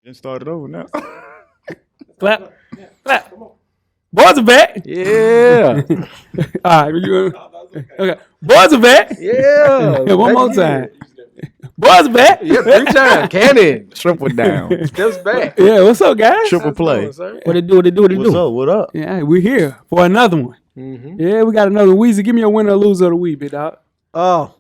Just started over now. Clap. Boys are back. Yeah. All right. Okay. Boys are back. Yeah. One more time. Boys are back. Yeah, 3 times. Cannon. Triple down. Steps back. Yeah, what's up, guys? Triple play. What it do? What's up? What up? Yeah, we're here for another one. Mm-hmm. Yeah, we got another Weezy. Give me a winner or loser of the week, big dog. Oh,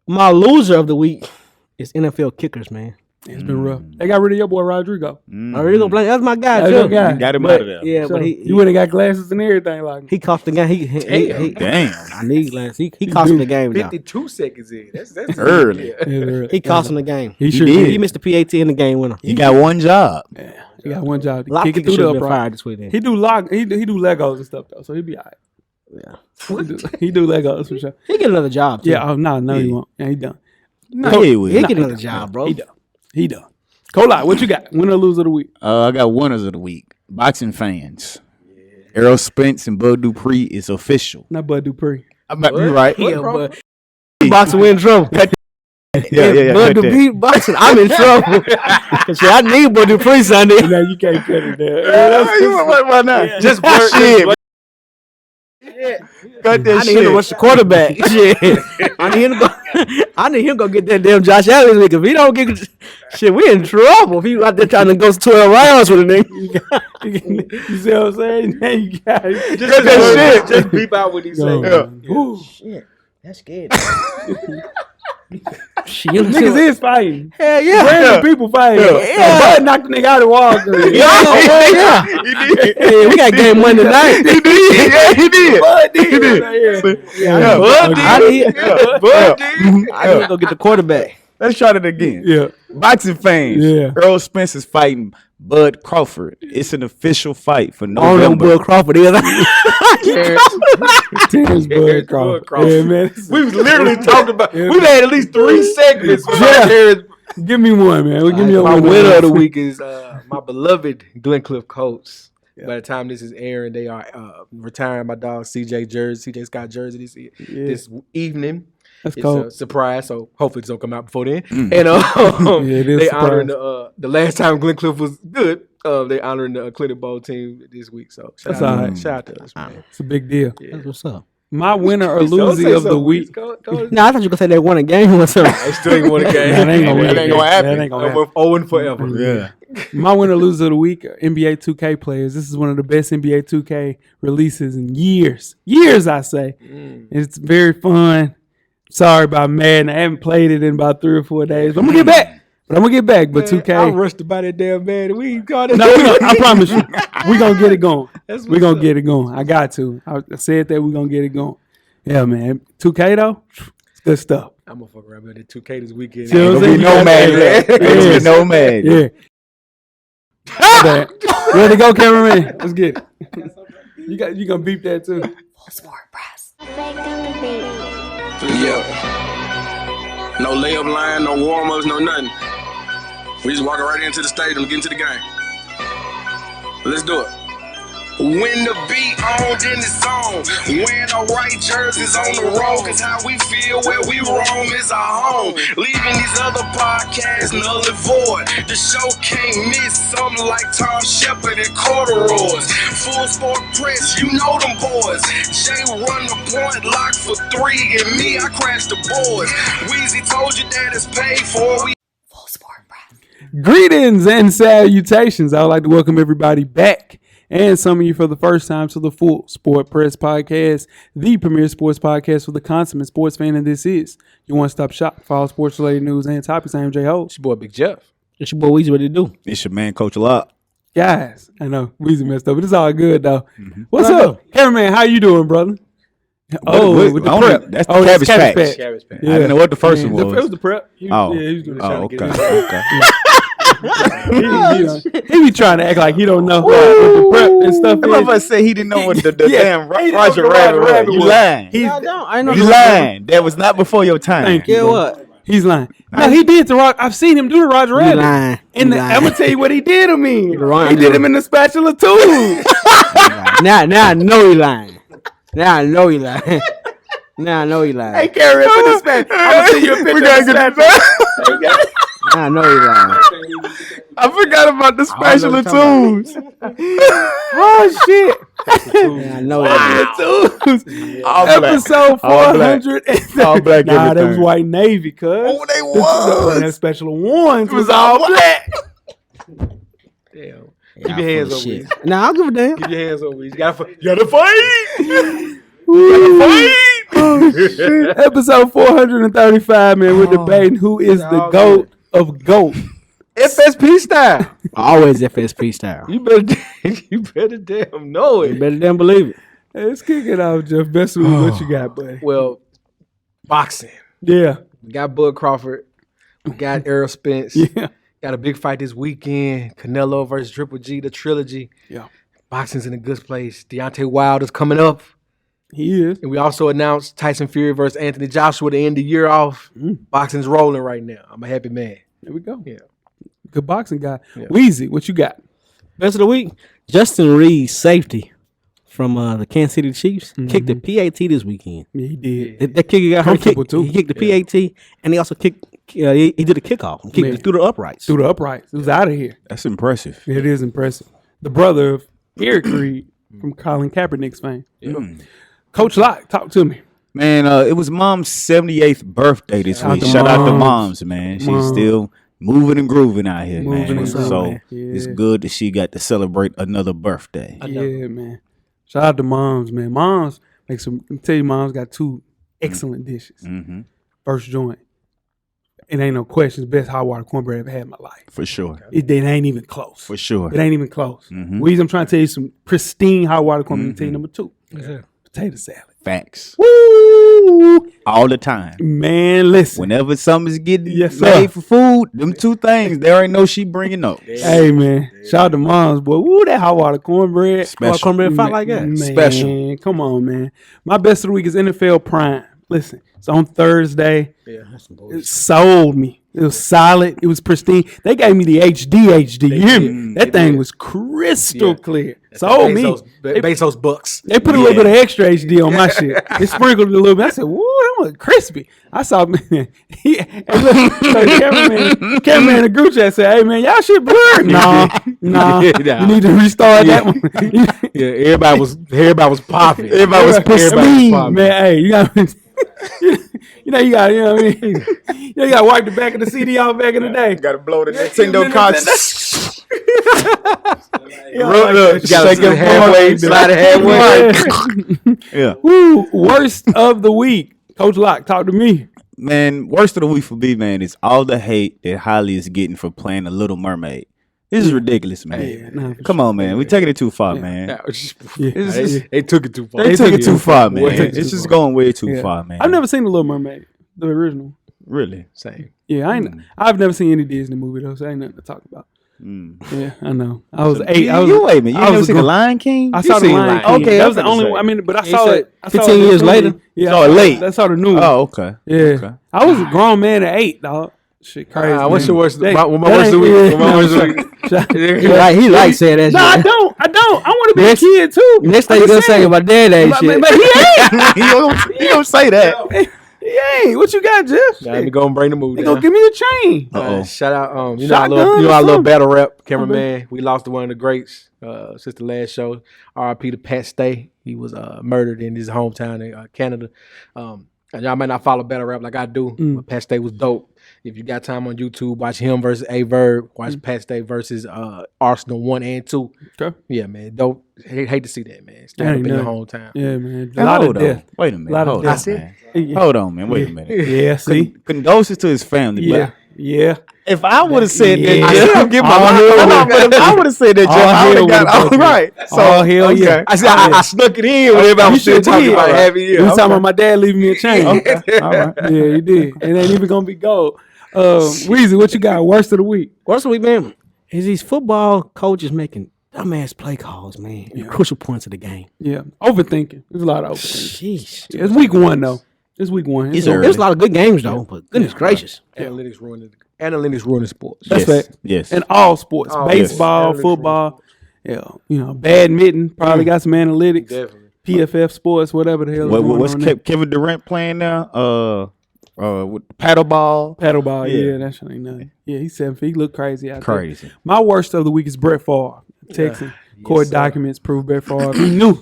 my loser of the week is NFL kickers, man. It's been rough. They got rid of your boy Rodrigo. Rodrigo Blank, that's my guy, That's too. your guy. Got him But- out of there. Yeah, So but you would have got glasses and everything like. he cost the game. He Damn. I need glasses. He cost him the game, though. 52 seconds in. That's Early. Yeah. He cost him the game. He sure did. did. He missed the PAT in the game winner. You got one job. Yeah, he got one job. A lot of Kick it kickers through should the have been upright. fired this weekend. He do Legos and stuff though, so he'll be all right. Yeah. He do Legos for sure. He get another job, too. Yeah. Oh no, he won't. Yeah, he done. No, he will. He Nah, get he another done. job, bro. He done. Colai, what you got? Winner or loser of the week? I got winners of the week. Boxing fans. Errol Spence and Bud Dupree is official. Not Bud Dupree. I might be right. Yeah, but boxing, we in trouble. Yeah. Bud cut that. Dupree boxing, I'm in trouble. Shit, I need Bud Dupree Sunday. No, you can't cut it there. Why not? Yeah. Just blur shit. Cut that I need him to shit. rush the quarterback. Shit. I need him to go get that damn Josh Allen this week. If he don't get shit, we in trouble. If he out there trying to go 12 rounds with a nigga. You see what I'm saying? Now you got it. Just Cut that shit. Just beep out what he Go say. on. Ooh. Shit, that's scared. Niggas is fighting. Hell yeah. Random people fighting. Yeah. Bud knocked the nigga out of Walgreens. Yeah. He did. Hey, we got game Monday night. He did. Yeah, he did. Bud did. He did. Yeah. Bud I did. need Bud did. I need to go get the quarterback. Let's try it again. Yeah. Boxing fans. Yeah. Earl Spence is fighting Bud Crawford. It's an official fight for I don't know who November. Bill Crawford is. Terrence Bud Crawford. Yeah, man. We was literally talking about. Yeah. We've had at least 3 segments. Yeah. Give me one, man. Give me a My winner. winner of the week is my beloved Glencliff Colts. By the time this is airing, they are retiring my dog CJ Scott jersey this evening. That's It's cool. a surprise, so hopefully it's gonna come out before then. And Yeah, it is they surprise. honoring the last time Glencliff was good. They honoring the Clinic Bowl team this week. So shout That's out, all right. shout out to us, man. It's a big deal. That's what's up. My winner or Don't say loser of the something, week. Go. No, I thought you were gonna say they won a game or something. They still ain't won a game. That ain't gonna win. That ain't gonna happen. That ain't gonna happen. We're 0 forever. Yeah. My winner or loser of the week are NBA 2K players. This is one of the best NBA 2K releases in years. Years, I say. It's very fun. Sorry about Madden. I haven't played it in about 3 or 4 days. But I'm gonna get back. But 2K. I rushed about that damn man. We got it. No, I promise you, we gonna get it going. That's We gonna what's get it going. I got to. I said that we gonna get it going. Yeah, man. 2K though, it's good stuff. I'm gonna fuck around with the 2K this weekend. See what I'm Ain't gonna saying? be no man. Yeah. Ain't gonna be no man. Yeah. Ready to go, cameraman? Let's get it. You gonna beep that too? Yeah. No layup line, no warm-ups, no nothing. We just walking right into the stadium, get into the game. Let's do it. When the beat on, then it's on. Wearing the right jerseys on the road, cause how we feel where we roam is our home. Leaving these other podcasts null and void. The show can't miss something like Tom Shepard and corduroys. Full sport press, you know them boys. Jay run the point, lock for 3, and me, I crash the boards. Weezy told you that it's paid for. We Greetings and salutations. I would like to welcome everybody back and some of you for the first time to the Full Sport Press Podcast, the premier sports podcast for the consummate sports fan, and this is your one-stop shop for all sports-related news and topics. I am J. Ho. It's your boy Big Jeff. It's your boy Weezy. What to do? It's your man, Coach Locke. Guys, I know, Weezy messed up, but it's all good, though. What's up? Cameraman, how you doing, brother? What- with the I don't prep. know. That's the Cabbage Patch. Cabbage Patch. I didn't know what the first one It was. was the prep. He was doing it. Oh, Trying to okay. get Okay. He be trying to act like he don't know what the prep and stuff That is. motherfucker said he didn't know what the Yeah. damn He didn't know Roger what the Rabbit Roger Rabbit was. You was. lying. He's, I don't. I know. You lying. That was not before your time. Thank you. Yeah, what? He's lying. No, he did the Rock. I've seen him do the Roger Rabbit. lying. And You lying. I'm gonna tell you what he did to me. lying. He did him in the spatula too. Now I know he lying. Now I know he lying. Now I know he lying. Hey, Carrie, up in the spatula. I'm gonna send you a picture. We gotta of the get spatula. Now I know he lying. I forgot about the special I don't know tunes. Oh shit! Yeah, I know that. All black. Episode All black. 400. All black Nah, that was everything. White Navy, cuz. Oh, they That was. special ones It was all black. Damn. Y'all Keep your hands full on of me. shit. Nah, I'll give a damn. Keep your hands on me. You gotta fight. Episode 435, man. We're debating who is the all GOAT of GOAT. FSP style. Always FSP style. You better damn know You it. better damn believe it. Hey, let's kick it off, Jeff. Best of what you got, buddy. Well, boxing. Yeah. We got Bud Crawford. We got Errol Spence. Yeah. Got a big fight this weekend. Canelo versus Triple G, the trilogy. Yeah. Boxing's in a good place. Deontay Wilder's coming up. He is. And we also announced Tyson Fury versus Anthony Joshua to end the year off. Boxing's rolling right now. I'm a happy man. There we go. Yeah. Good boxing guy. Yeah. Weezy, what you got? Best of the week, Justin Reed's safety from the Kansas City Chiefs kicked the PAT this weekend. Yeah, he did. That kicker got home kick. Comfortable, too. He kicked the PAT, and he also kicked. He did a kickoff. He kicked Man. it through the uprights. Through the uprights. It was out of here. That's impressive. It is impressive. The brother of Eric Reed from Colin Kaepernick's fame. Coach Locke, talk to me. Man, it was Mom's 78th birthday this Shout out week. to Shout out to Moms. Moms, man. She's Moms. still moving and grooving out here, Moving man. and grooving, So man. Yeah. it's good that she got to celebrate another birthday. Yeah, man. Shout out to Moms, man. Moms makes some. I tell you, Moms got two excellent dishes. Mm-hmm. First joint. It ain't no questions. Best hot water cornbread I've ever had in my life. For sure. It ain't even close. For sure. It ain't even close. Mhm. Weezy, I'm trying to tell you some pristine hot water cornbread. Let me tell you number two. Potato salad. Facts. Woo! All the time. Man, listen. Whenever something's getting Yes, sir. made for food, them two things, there ain't no she bringing up. Hey, man. Shout out to Moms, boy. Woo, that hot water cornbread. Special. Cornbread fight like that. Man, Special. Come on, man. My best of the week is NFL Prime. Listen, it's on Thursday. It sold me. It was solid. It was pristine. They gave me the HD. You hear me? That thing was crystal clear. Sold me. Bezos Bucks. They put a little bit of extra HD on my shit. They sprinkled it a little bit. I said, "Woo, that was crispy." I saw man. So cameraman in the group chat said, "Hey man, y'all shit blurred." Nah. You need to restart that one. Yeah, everybody was popping. Everybody was Pristine, man. Hey, you got. You know what I mean? You got to wipe the back of the CD off back in the day. Gotta blow the Nintendo cartridge. Shake it halfway, slide it halfway. Yeah. Woo, worst of the week. Coach Locke, talk to me. Man, worst of the week for me, man, is all the hate that Holly is getting for playing The Little Mermaid. This is ridiculous, man. Yeah, nah, for Come on, man. We're taking it too far, man. They took it too far. They took it too far, man. Way too It's just far. going way too Yeah. far, man. I've never seen The Little Mermaid, the original. Really. Same. Yeah, I've never seen any Disney movie though, so ain't nothing to talk about. Yeah, I know. I was 8. You wait a minute. You I never was seen a The grown- Lion King? I saw The seen Lion Lion King. King. That was the Okay, only I was one. I mean, but I He saw said it. I saw 15 it years this later? movie. Yeah, Saw it late. I saw the new one. Oh, okay. Yeah, Okay. I was a grown man at 8, dog. Shit, crazy. What's man. your worst? That- My that worst of the ain't- week. My worst of the week. He like saying that No, I shit. don't. I want to be Next- a kid too. Next thing I'm you gonna just say saying. about dad ain't shit. But he ain't. He don't say that. He ain't. What you got, Jeff? Let me go and bring the mood They down. gonna give me the chain. Uh-oh. Shout out, you Shotgun know, I or love something? battle rap, cameraman. We lost to one of the greats since the last show. R.I.P. to Pat Stay. He was murdered in his hometown in Canada. And y'all might not follow battle rap like I do, but Pat Stay was dope. If you got time on YouTube, watch him versus A Verb. Watch Pat Stay versus Arsenal 1 and 2. Okay. Yeah, man. Dope. Hate to see that, man. That Stand up ain't in your nothing. hometown. Yeah, man. A And lot of hold on. death. Wait a minute. Lot of Hold death. on, man. Yeah. Hold on, man. Wait a minute. Yeah. See. Condolences to his family. Yeah. Yeah. But if I would have said Yeah. that, I still give my All life. hell Hold on, with- but if I would have said that, All Jeff, I hell would have with got the all brother. right. So, All hell yeah. I said I snuck it in when everybody You was still sure talking did. about half a You year. was talking about my dad leaving me a chain. Okay. All right. Yeah, you did. It ain't even gonna be gold. Weezy, what you got? Worst of the week. Worst of the week, man, is these football coaches making dumbass play calls, man. in Crucial points of the game. Yeah. Overthinking. There's a lot of overthinking. Sheesh. Yeah, it's week 1 though. It's week 1. It's over. early. There's a lot of good games though, but goodness gracious. Analytics ruining sports. That's Yes. fact. Yes. In all sports. Oh, Baseball, yes. football. Yeah. Badminton. Probably got some analytics. Definitely. PFF sports, whatever the hell. is going What's on there. Kevin Durant playing now? with the paddle ball. Paddle ball, Yeah. that shit ain't nothing. Yeah, he's 7 feet. He look crazy out Crazy. there. My worst of the week is Brett Favre. Texting. Court documents prove Brett Favre. He knew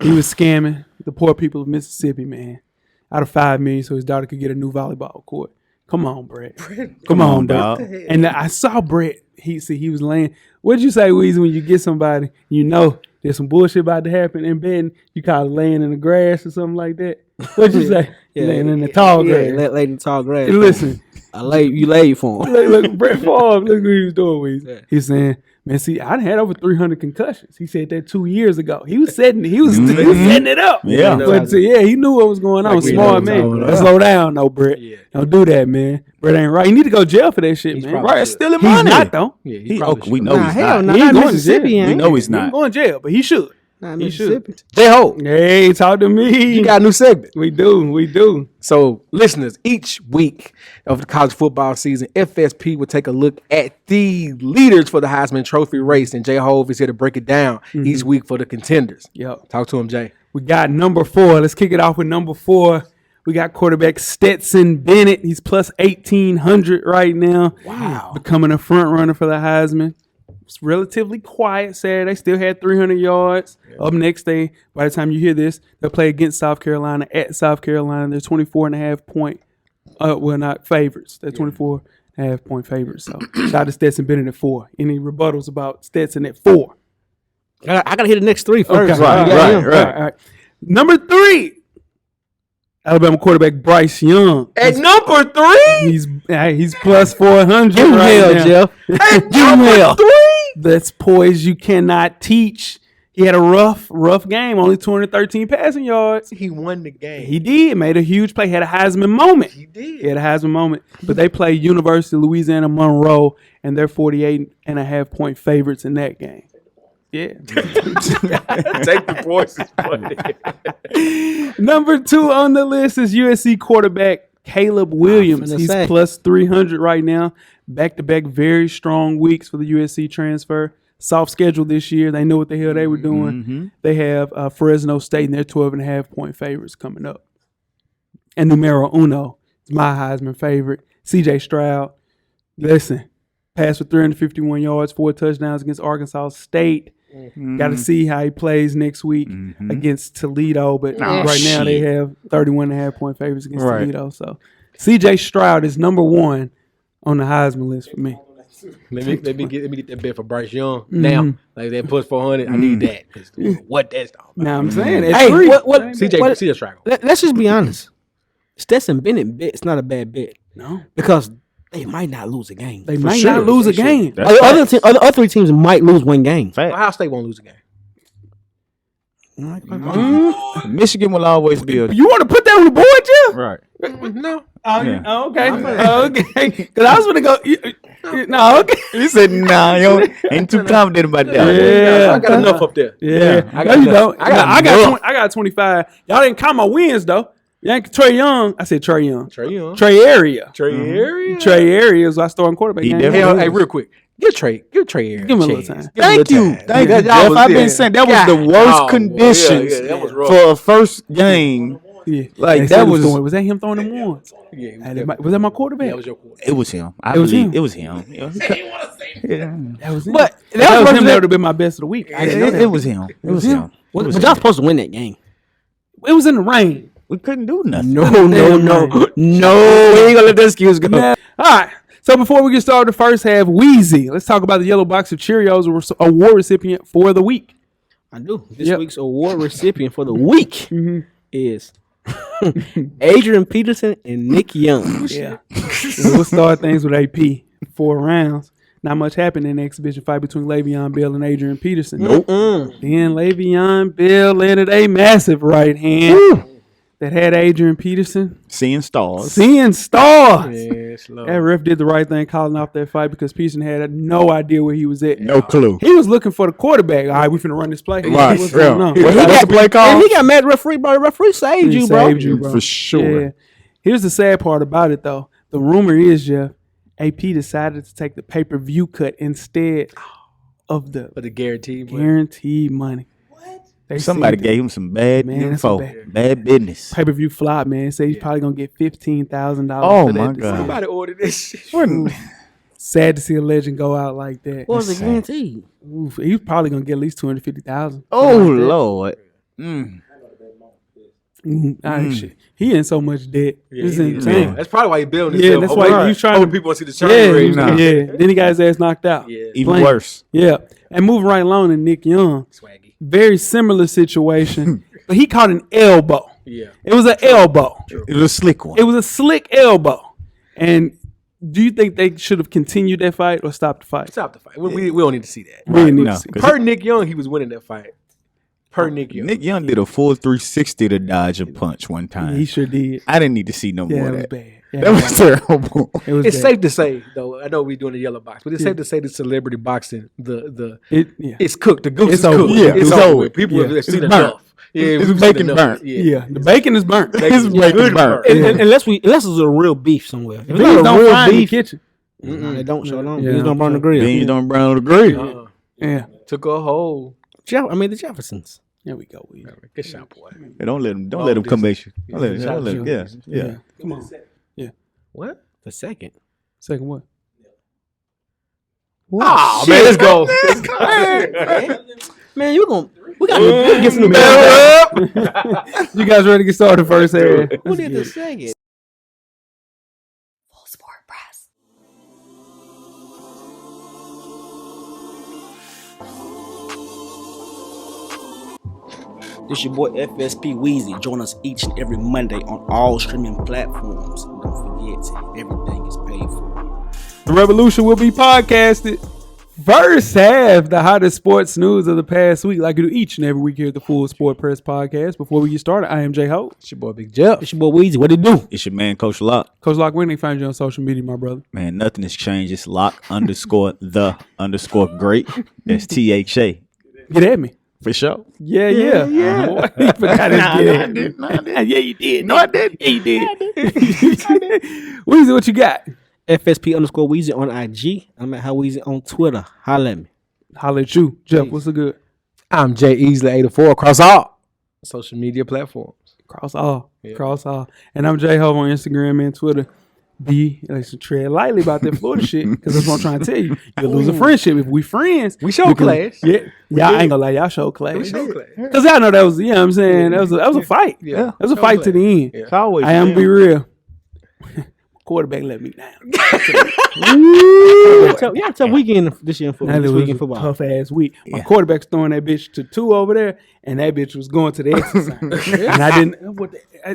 he was scamming the poor people of Mississippi, man. Out of $5 million so his daughter could get a new volleyball court. Come on, Brett. Come on, dog. Brett. And I saw Brett. He was laying. What'd you say, Weezy, when you get somebody, you know there's some bullshit about to happen in bed, you call it laying in the grass or something like that? What'd you say? Laying in the tall grass. Yeah, lay in the tall grass. Hey, listen. You laid for him. Look, Brett Favre, look what he was doing, Weezy. Yeah. He's saying, man, see, I had over 300 concussions. He said that 2 years ago. He was setting it up. Yeah. But he knew what was going on. Smart man. Slow down, though, Brett. Yeah. Don't do that, man. Brett ain't right. You need to go to jail for that shit, man. Right, stealing He's money. not, though. Yeah, we know he's hell not. no, He ain't not going to jail. Mississippi. We know he's He not. ain't going to jail, but he should. Not He Mississippi. J-Ho, Hey, talk to me. you got a new segment. We do. So, listeners, each week of the college football season, FSP will take a look at the leaders for the Heisman Trophy race, and J. Hove is here to break it down each week for the contenders. Yep. Talk to him, Jay. We got number 4. Let's kick it off with number 4. We got quarterback Stetson Bennett. He's plus 1,800 right now. Wow. Becoming a front runner for the Heisman. It's relatively quiet Saturday. Still had 300 yards. Yeah. Up next day, by the time you hear this, they'll play against South Carolina at South Carolina. They're 24.5 point, not favorites. They're 24.5 point favorites. So shout out to Stetson Bennett at 4. Any rebuttals about Stetson at 4? I got to hit the next 3 first. Okay. Right. Number 3. Alabama quarterback Bryce Young. At number 3? He's plus 400 Give him right hell, now. Jeff. At number 3? That's poise you cannot teach. He had a rough game. Only 213 passing yards. He won the game. He did. Made a huge play. Had a Heisman moment. He did. He had a Heisman moment. But they play University of Louisiana Monroe, and they're 48.5 point favorites in that game. Yeah. Take the voices, buddy. Number 2 on the list is USC quarterback Caleb Williams. He's plus 300 right now. Back-to-back very strong weeks for the USC transfer. Soft schedule this year. They know what the hell they were doing. Mm-hmm. They have Fresno State, and they're 12.5 point favorites coming up. And numero uno is my Heisman favorite, C.J. Stroud. Listen, passed for 351 yards, 4 touchdowns against Arkansas State. Mm-hmm. Got to see how he plays next week against Toledo. But right now they have 31.5 point favorites against Toledo. So C.J. Stroud is number 1 on the Heisman list for me. Let me get that bet for Bryce Young now. Like that plus 400. I need that. What that's talking about. Now I'm saying hey, what CJ Stroud. Let's just be honest. Stetson Bennett bet it's not a bad bet. No, because they might not lose a game. They might not lose a game. Other 3 teams might lose 1 game. Ohio State won't lose a game. Michigan will always be a. You want to put that on the board, Jeff? Right. No. Okay. Okay. Because I was going to go. No, okay. He said, nah, yo, ain't too confident about that. Yeah. I got enough up there. Yeah. I got 25. Y'all didn't count my wins, though. Trey Young. I said Trey Young. Trey Area. Trey Area is our starting quarterback. Hey, real quick. Give Trey Area. Give him a little time. Thank you, Jeff. I've been saying that was the worst conditions for a first game. Yeah. Like that was that him throwing them ones? Yeah. Was that my quarterback? That was your quarterback. It was him. I believe it was him. That was him. But that was him. That would have been my best of the week. It was him. It was him. But y'all supposed to win that game. It was in the rain. We couldn't do nothing. No. We ain't gonna let that excuse go. All right. So before we get started the first half, Weezy. Let's talk about the yellow box of Cheerios award recipient for the week. I do. This week's award recipient for the week is Adrian Peterson and Nick Young. Yeah. We'll start things with AP. 4 rounds. Not much happened in the exhibition fight between Le'Veon Bell and Adrian Peterson. Nope. Then Le'Veon Bell landed a massive right hand. That had Adrian Peterson seeing stars. Yeah, slow. that ref did the right thing calling off that fight because Peterson had no idea where he was at. No clue. He was looking for the quarterback. All right, we finna run this play. Right. What's going on? What's the play call? And he got mad referee, bro. The referee saved you, bro. For sure. Yeah. Here's the sad part about it, though. The rumor is, Jeff, AP decided to take the pay-per-view cut instead of the guaranteed money. Somebody gave him some bad Man, that's info, some bad business. pay-per-view flop, man. Say he's probably gonna get $15,000. Oh for that my decision. God. Somebody ordered this shit. Sad to see a legend go out like that. What was it Insane. guaranteed? Oof, he's probably gonna get at least $250,000. Oh Lord. Shit. He in so much debt. It's insane. That's probably why he building Yeah, himself. that's why he's trying to. people want to see the Yeah, churn rate. Nah. yeah. Then he got his ass knocked out. Yeah. Even Playing. worse. Yeah, and moving right along to Nick Young. Swaggy. Very similar situation, but he caught an elbow. Yeah. It was an elbow. It was a slick one. It was a slick elbow. And do you think they should have continued that fight or stopped the fight? Stop the fight. We don't need to see that. We didn't need No, to see. 'cause Per Nick Young, he was winning that fight. Per Nick Young. Nick Young did a full 360 to dodge a punch one time. He sure did. I didn't need to see no Yeah, more it of was that. bad. Yeah, That was terrible. it was It's bad. safe to say, though. I know we're doing the yellow box, but it's safe to say the celebrity boxing, Yeah. it's cooked. The goose It's is over. cooked. Yeah, it's it's over. over. With. People Yeah. have seen It's enough. burnt. Yeah, It's we've bacon seen enough. burnt. Yeah, the bacon is burnt. It's bacon burnt. Unless it's a real beef somewhere. If it's Beans not a don't real fry in the beef, kitchen. they don't show them. Yeah. Beans don't burn the grill. Beans don't brown the grill. Yeah. Took a hole. The Jeffersons. There we go. Weed. Good shot, boy. Hey, don't let him come at you. Don't let him. Yeah. Yeah. Come on. What? The second. Second what? Oh, man, let's go. Man, we gotta get some new You guys ready to get started first? Hey, Who did the second? Full Sport Press. This your boy FSP Weezy. Join us each and every Monday on all streaming platforms. And don't forget, everything is paid for. The Revolution will be podcasted. First half, the hottest sports news of the past week, like we do each and every week here at the Full Sport Press podcast. Before we get started, I am Jay Ho. It's your boy, Big Jeff. It's your boy Weezy. What it do? It's your man, Coach Lock. Coach Lock, where can they find you on social media, my brother? Man, nothing has changed. It's Lock_the_great. That's THA. Get at me. For sure. Yeah. Boy, you forgot to get at me. Yeah, you did. No, I didn't. Yeah, you did. Weezy, what you got? FSP_Weezy on IG. I'm at How Weezy on Twitter. Holla at me. Holla at you. Jeff, what's the good? I'm Jay Easley 84 across all social media platforms. Cross all. And I'm J Ho on Instagram and Twitter. Let's tread lightly about that Florida shit, because that's what I'm trying to tell you. You'll lose a friendship if we friends. We show class. Yeah, y'all ain't gonna lie, y'all show class. We show class. Because y'all know that was, you know what I'm saying? That was a fight. Yeah. That was a fight to the end. Yeah. It's always I am be real. Quarterback let me down. Yeah, it's a weekend this year in football. That This was week in a football. tough ass week. My quarterback's throwing that bitch to 2 over there, and that bitch was going to the exercise. And I didn't.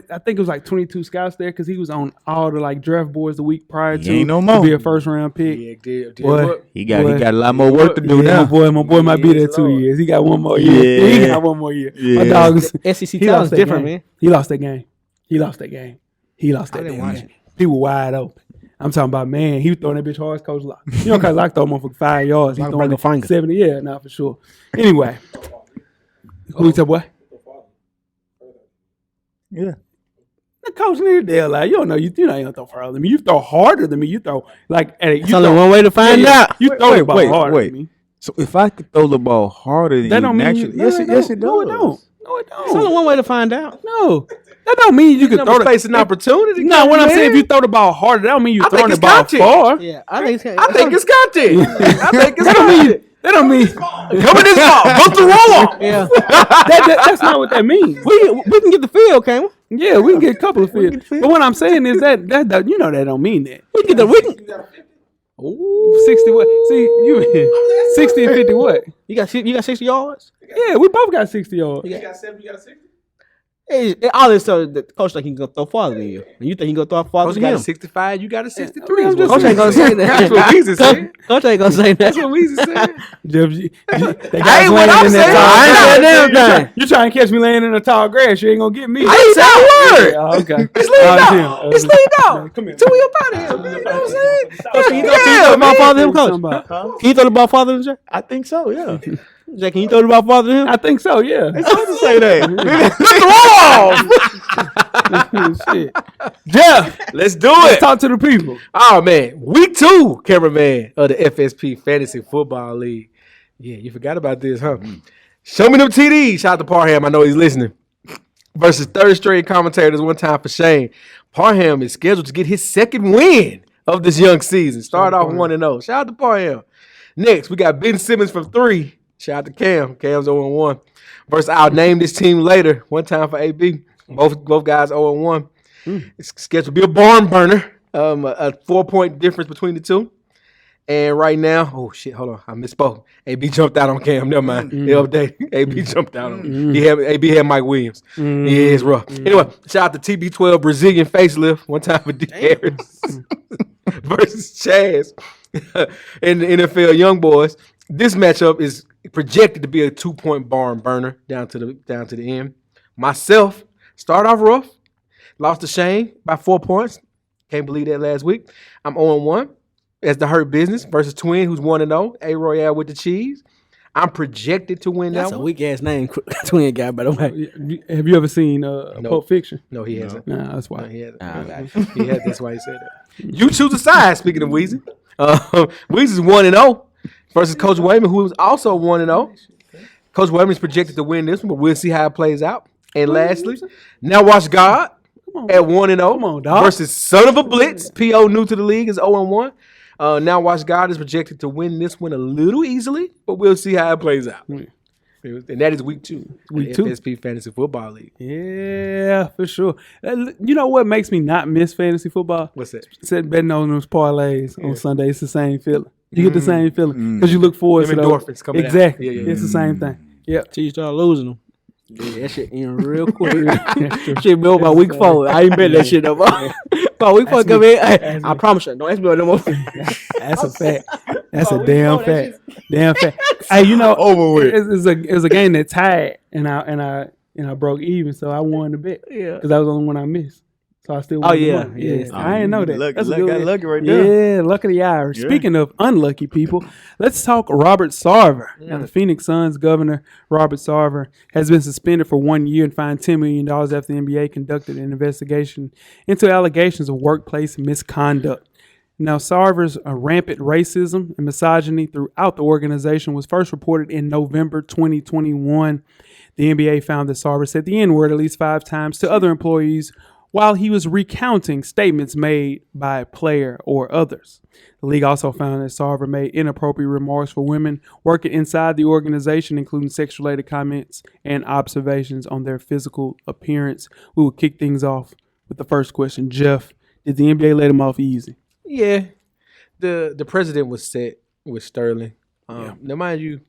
I think it was like 22 scouts there because he was on all the like draft boards the week prior to ain't no more. be a first round pick. Yeah, did Boy. what? He got a lot more work to do Yeah, now. my boy might be there 2 Lord. years. He got one more year. Yeah. He got one more year. My Yeah. dog was, SEC he talent's lost that different, game. man. He lost that game. He lost that game. I didn't watch game. it. People wide open. I'm talking about, man, he was throwing that bitch hard as Coach Lock. You know, Coach Lock throw him for 5 yards. He's Lock throwing break a finger. 70, yeah, not for sure. Anyway, who's that boy? Yeah. The coach Leardale, like, you don't know, you don't throw further than me. You throw harder than me. You throw like at it. It's only one way to find out. You throw the ball harder wait. than me. So if I could throw the ball harder than That you don't mean naturally, you, yes, it does. No, it don't. No, it It's only don't. one way to find out. No, that don't mean you can throw Face an opportunity. No, what I'm saying, if you throw the ball harder, that don't mean you I throwing think the it's ball content. far. Yeah, I think it's I think it's content. I think it's That don't mean. content. That don't mean. Come in this ball. Go through roll. Yeah, That's not what that means. we can get the field, can't we? Yeah, we can get a couple of fields. But what I'm saying is that you know that don't mean that. We can get the 60 what? See, you 60 and 50 what? You got 60 yards. Yeah, we both got 60 yards. You got 7, you got 6. Hey, all this stuff, the coach think he can go throw farther than you, and you think he can go throw farther Coach than got a him. 65, you got a 63. I'm just Coach ain't gonna say that. That's what Weezy said. Coach ain't gonna say that. That's what Weezy said. Jeff, they I ain't what I'm saying. I ain't said grass. everything. You trying to catch me laying in the tall grass? You ain't gonna get me. I ain't said a word. Oh, okay. It's lead Oh, out. It's lead out. Come here. Till we up out of here. You know what I'm saying? Coach, can you throw the ball farther than him, Something coach? about- Can you throw the ball farther than Jay? I think so. Yeah. Jay, can you throw the ball farther than him? I think so. Yeah. It's hard to say that. Shit. Jeff, Let's do let's it. talk to the people. Oh, man. Week 2, cameraman of the FSP Fantasy Football League. Yeah, you forgot about this, huh? Show me them TDs. Shout out to Parham. I know he's listening. Versus third string commentators one time for Shane. Parham is scheduled to get his second win of this young season. Start off 1-0. Shout out to Parham. Next, we got Ben Simmons from 3. Shout out to Cam. Cam's 0-1. Versus I'll name this team later. One time for AB. Both guys 0-1. It's scheduled to be a barn burner. A 4-point difference between the two. And right now, oh shit, hold on, I misspoke. AB jumped out on Cam. Never mind. The update. AB jumped out on him. AB had Mike Williams. Yeah, it's rough. Anyway, shout out to TB12 Brazilian facelift. One time for D. Harris versus Chaz in the NFL Young Boys. This matchup is projected to be a 2-point barn burner down to the end. Myself start off rough, lost to Shane by 4 points. Can't believe that last week. I'm 0-1. As the Hurt Business versus Twin, who's 1-0. A Royale with the cheese. I'm projected to win That's that a one. weak ass name, Twin guy, by the way. Have you ever seen Pulp Fiction? No, he hasn't. Nah, that's why. No, he hasn't. That's why he said that. You choose a side, speaking of Weezy. Weezy's 1-0 versus Coach Wayman, who is also 1-0. Coach Wayman is projected to win this one, but we'll see how it plays out. And lastly, Now Watch God at 1-0 versus Son of a Blitz. PO new to the league is 0-1. Now Watch God is projected to win this one a little easily, but we'll see how it plays out. And that is week 2. Week 2. FSP Fantasy Football League. Yeah, for sure. You know what makes me not miss fantasy football? What's that? Setting betting on those parlays on Sunday. It's the same feeling. You get the same feeling because you look forward Them to endorphins coming out. Exactly. Yeah. It's the same thing. Yep. Till you start losing them. Yeah, that shit in real quick. Shit be over by week 4. I ain't bet that shit up. By week 4 come in. Hey, I promise you, don't ask me no more. That's a fact. That's a damn fact. Damn fact. Hey, you know, Over with. It was a game that tied, and I broke even, so I won the bet. Yeah. Because that was the only one I missed. So I still won the money. Yeah. I didn't know that. That's a good one. Lucky right there. Yeah, lucky the Irish. Speaking of unlucky people, let's talk Robert Sarver. Now, the Phoenix Suns governor, Robert Sarver, has been suspended for 1 year and fined $10 million after the NBA conducted an investigation into allegations of workplace misconduct. Now, Sarver's rampant racism and misogyny throughout the organization was first reported in November 2021. The NBA found that Sarver said the N-word at least 5 times to other employees while he was recounting statements made by a player or others. The league also found that Sarver made inappropriate remarks for women working inside the organization, including sex-related comments and observations on their physical appearance. We will kick things off with the first question. Jeff, did the NBA let him off easy? Yeah. The president was set with Sterling. Now, mind you,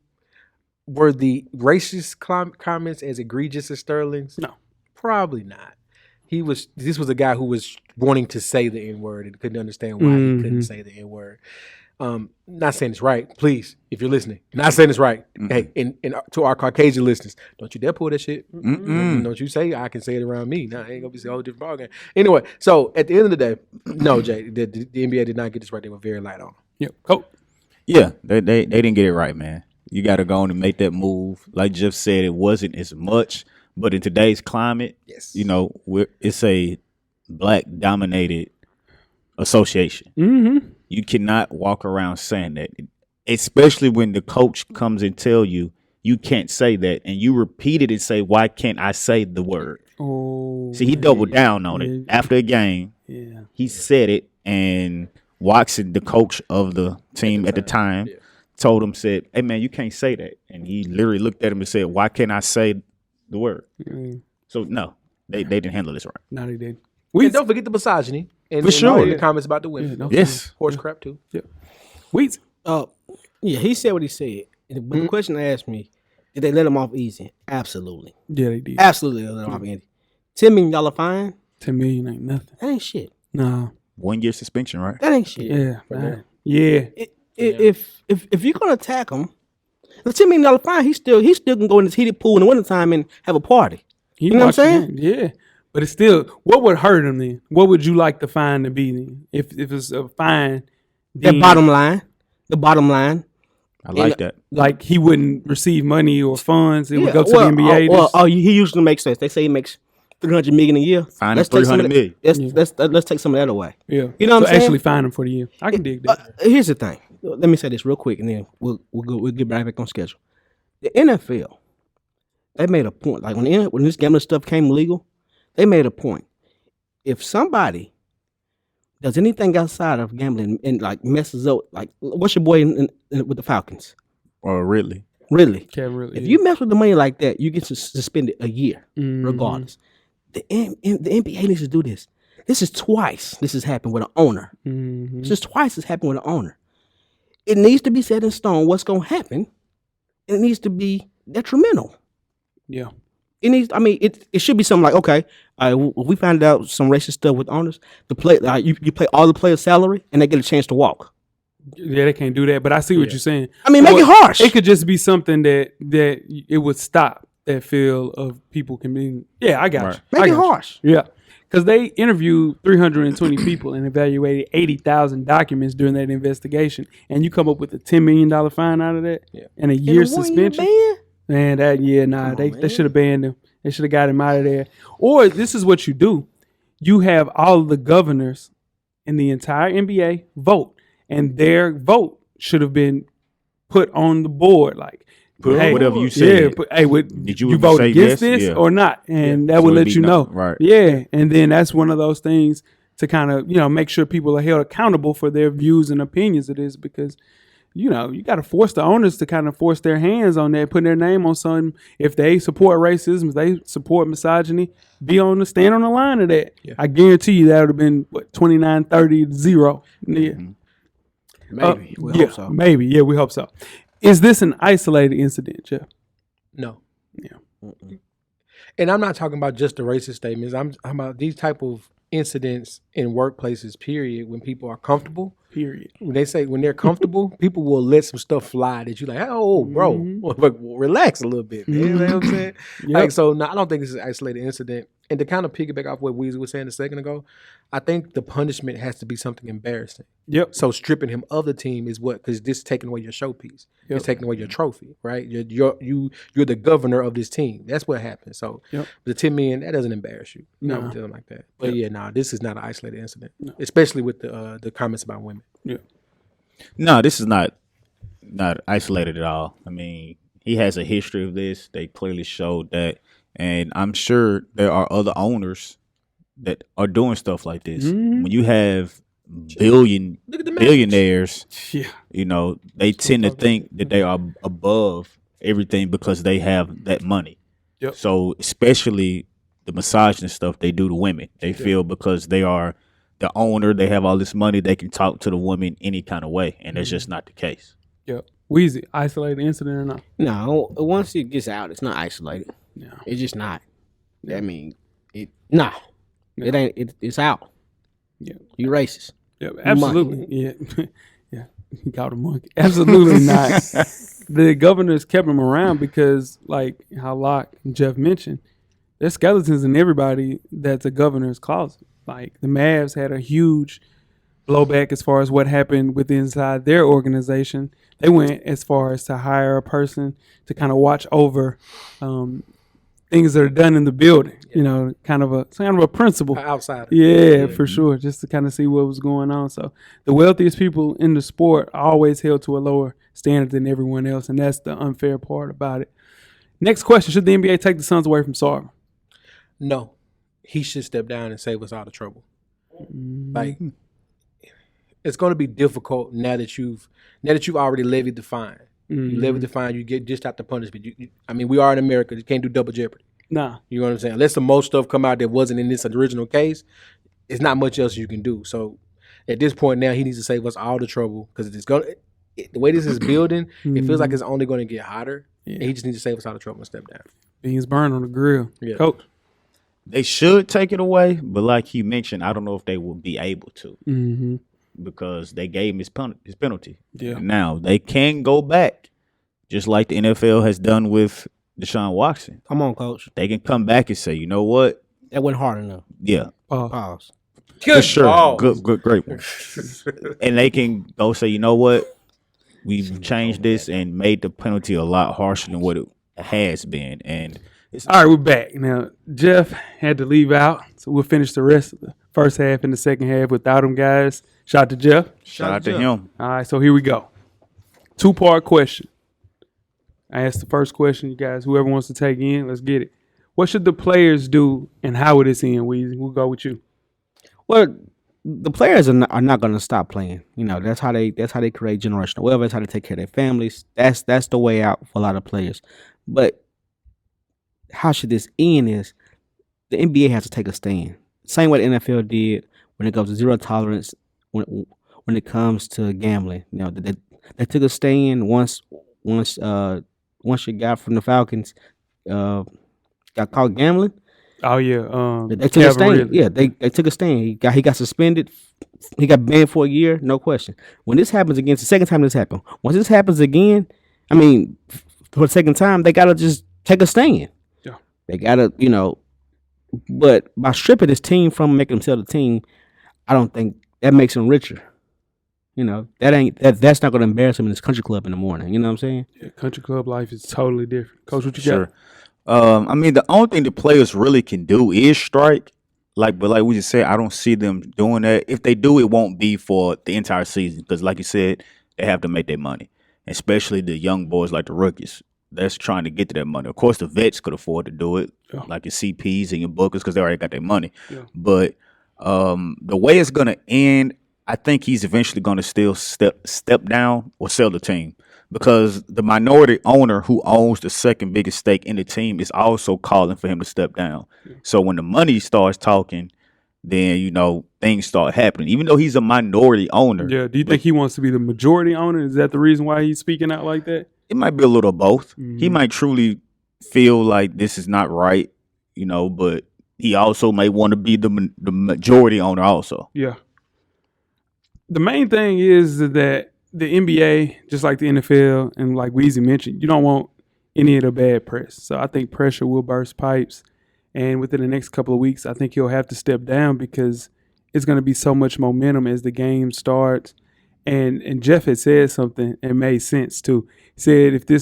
were the racist comments as egregious as Sterling's? No. Probably not. This was a guy who was wanting to say the N-word and couldn't understand why he couldn't say the N-word. Not saying it's right. Please, if you're listening, not saying it's right. Hey, and to our Caucasian listeners, don't you dare pull that shit. Don't you say I can say it around me. Nah, I ain't gonna be a whole different ballgame. Anyway, so at the end of the day, no, Jay, the NBA did not get this right. They were very light on. Yep. Coach. Yeah, they didn't get it right, man. You got to go on and make that move. Like Jeff said, it wasn't as much, but in today's climate, you know, it's a black-dominated association. You cannot walk around saying that, especially when the coach comes and tell you can't say that, and you repeat it and say, "Why can't I say the word?" Oh, See, he doubled down on it after a game. Yeah, he said it, and Watson, the coach of the team at the time, told him, said, "Hey man, you can't say that." And he literally looked at him and said, "Why can't I say the word?" So no, they didn't handle this right. No, they didn't. And don't forget the misogyny and For sure. all the comments about the women. Yes, Horse crap too. Yeah. Weeds. Yeah, he said what he said. But the question asked me, did they let him off easy? Absolutely. Yeah, they did. Absolutely let him off easy. $10 million fine? $10 million ain't nothing. That ain't shit. No. 1 year suspension, right? That ain't shit. Yeah. Right. Yeah. If you're gonna attack him, the $10 million fine, he still can go in this heated pool in the wintertime and have a party. You know what I'm saying? Yeah. But it's still, what would hurt him then? What would you like the fine to be then? If it's a fine, The bottom line. I like that. Like he wouldn't receive money or funds. It would go to the NBA. He usually makes sense. They say he makes $300 million a year. Fine him $300 million. Let's take some of that away. Yeah. You know what I'm saying? Actually fine him for the year. I can dig that. Here's the thing. Let me say this real quick, and then we'll get right back on schedule. The NFL they made a point. Like when this gambling stuff came legal, they made a point. If somebody does anything outside of gambling and like messes up, like what's your boy with the Falcons? Or Ridley. If you mess with the money like that, you get suspended a year, regardless. The NBA needs to do this. This is twice. This has happened with an owner. This is twice it's happened with an owner. It needs to be set in stone what's going to happen. It needs to be detrimental. Yeah. It needs. I mean, it should be something like, okay, we find out some racist stuff with owners. You play all the players' salary, and they get a chance to walk. Yeah, they can't do that. But I see what you're saying. I mean, make it harsh. It could just be something that it would stop that feel of people can be. Yeah, I got you. Make it harsh. Yeah. Because they interviewed 320 people and evaluated 80,000 documents during that investigation. And you come up with a $10 million fine out of that and a year suspension. Man, they should have banned him. They should have got him out of there. Or this is what you do. You have all of the governors in the entire NBA vote. And their vote should have been put on the board. Like, whatever you said. Did you vote against this or not? And that would let you know. Right. Yeah. And then that's one of those things to kind of, make sure people are held accountable for their views and opinions of this, because, you got to force the owners to kind of force their hands on that, putting their name on something. If they support racism, if they support misogyny, stand on the line of that. Yeah. I guarantee you that would have been 29-30-0. Yeah. Maybe. We hope so. Maybe. Yeah, we hope so. Is this an isolated incident, Jeff? No. Yeah. And I'm not talking about just the racist statements. I'm talking about these type of incidents in workplaces, period, when people are comfortable. Period. When they're comfortable, people will let some stuff fly that you're like, oh, bro, relax a little bit, man. You know what I'm saying? Yep. Like, so, no, I don't think this is an isolated incident. And to kind of piggyback off what Weezy was saying a second ago, I think the punishment has to be something embarrassing. Yep. So stripping him of the team is because this is taking away your showpiece. Yep. It's taking away your trophy, right? You're the governor of this team. That's what happens. So the $10 million, that doesn't embarrass you. No. Not like that. But this is not an isolated incident, especially with the comments about women. Yeah. No, this is not isolated at all. I mean, he has a history of this. They clearly showed that. And I'm sure there are other owners that are doing stuff like this. When you have billionaires, they tend to think that they are above everything because they have that money. Yep. So especially the misogynist stuff they do to women. They feel because they are the owner, they have all this money, they can talk to the woman any kind of way. And that's just not the case. Yep. Weezy, isolated incident or not? No, once it gets out, it's not isolated. No. It's just not. I mean, it ain't. It's out. Yeah, you racist. Yeah, absolutely. Yeah, yeah. He called a monkey. Absolutely not. The governors kept him around because, like how Locke and Jeff mentioned, there's skeletons in everybody that's a governor's closet. Like the Mavs had a huge blowback as far as what happened inside their organization. They went as far as to hire a person to kind of watch over things that are done in the building, kind of a principle. Outside. Yeah, for sure. Just to kind of see what was going on. So the wealthiest people in the sport are always held to a lower standard than everyone else, and that's the unfair part about it. Next question, should the NBA take the Suns away from Sarver? No. He should step down and save us all the trouble. Like, it's going to be difficult now that you've already levied the fine. You levied the fine, you get just out the punishment. We are in America. You can't do double jeopardy. Nah. You know what I'm saying? Unless the most stuff come out that wasn't in this original case, it's not much else you can do. So at this point now, he needs to save us all the trouble because the way this is building, it feels like it's only going to get hotter. Yeah. And he just needs to save us all the trouble and step down. Beans burned on the grill. Yeah. Coach. They should take it away, but like you mentioned, I don't know if they will be able to because they gave him his penalty. Yeah. Now, they can go back, just like the NFL has done with Deshaun Watson. Come on, Coach. They can come back and say, you know what? That went hard enough. Yeah. Pause. For sure. Good, great one. And they can go say, you know what? We've changed this and made the penalty a lot harsher than what it has been. And all right, we're back. Now, Jeff had to leave out, so we'll finish the rest of the first half and the second half without him, guys. Shout out to Jeff. Shout out to him. All right, so here we go. 2-part question. I asked the first question, you guys. Whoever wants to take in, let's get it. What should the players do, and how would this end, Weezy? We'll go with you. Well, the players are not going to stop playing. You know, that's how they create generational wealth. That's how they take care of their families. That's the way out for a lot of players. But how should this end is the NBA has to take a stand. Same way the NFL did when it comes to zero tolerance when it comes to gambling. You know, they took a stand once your guy from the Falcons got caught gambling. Oh yeah, they took a stand. Yeah, they took a stand. He got suspended. He got banned for a year, no question. When this happens again, it's the second time this happened. Once this happens again, I mean, for the second time, they gotta just take a stand. Yeah, they gotta, you know. But by stripping this team from making themselves a team, I don't think that makes them richer. You know, that's not gonna embarrass them in this country club in the morning. You know what I'm saying? Yeah, country club life is totally different. Coach, what you got? I mean, the only thing the players really can do is strike. But like we just said, I don't see them doing that. If they do, it won't be for the entire season because, like you said, they have to make their money, especially the young boys like the rookies. That's trying to get to that money. Of course, the vets could afford to do it, like your CPs and your bookers, because they already got their money. Yeah. But the way it's going to end, I think he's eventually going to still step down or sell the team. Because the minority owner who owns the second biggest stake in the team is also calling for him to step down. Yeah. So when the money starts talking, then, you know, things start happening. Even though he's a minority owner. Yeah. Do you think he wants to be the majority owner? Is that the reason why he's speaking out like that? It might be a little of both. Mm-hmm. He might truly feel like this is not right, you know, but he also may want to be the majority owner also. Yeah. The main thing is that the NBA, just like the NFL, and like Weezy mentioned, you don't want any of the bad press. So I think pressure will burst pipes. And within the next couple of weeks, I think he'll have to step down because it's going to be so much momentum as the game starts. And Jeff had said something and made sense too. He said if the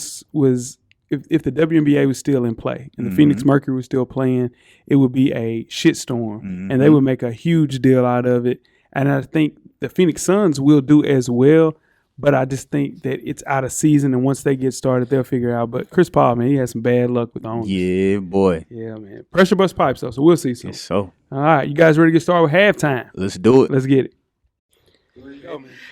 WNBA was still in play and the Phoenix Mercury was still playing, it would be a shitstorm and they would make a huge deal out of it. And I think the Phoenix Suns will do as well. But I just think that it's out of season, and once they get started, they'll figure it out. But Chris Paul, man, he had some bad luck with the owners. Yeah, boy. Yeah, man. Pressure bust pipes, though, so we'll see some. Yes, so. All right, you guys ready to get started with halftime? Let's do it. Let's get it.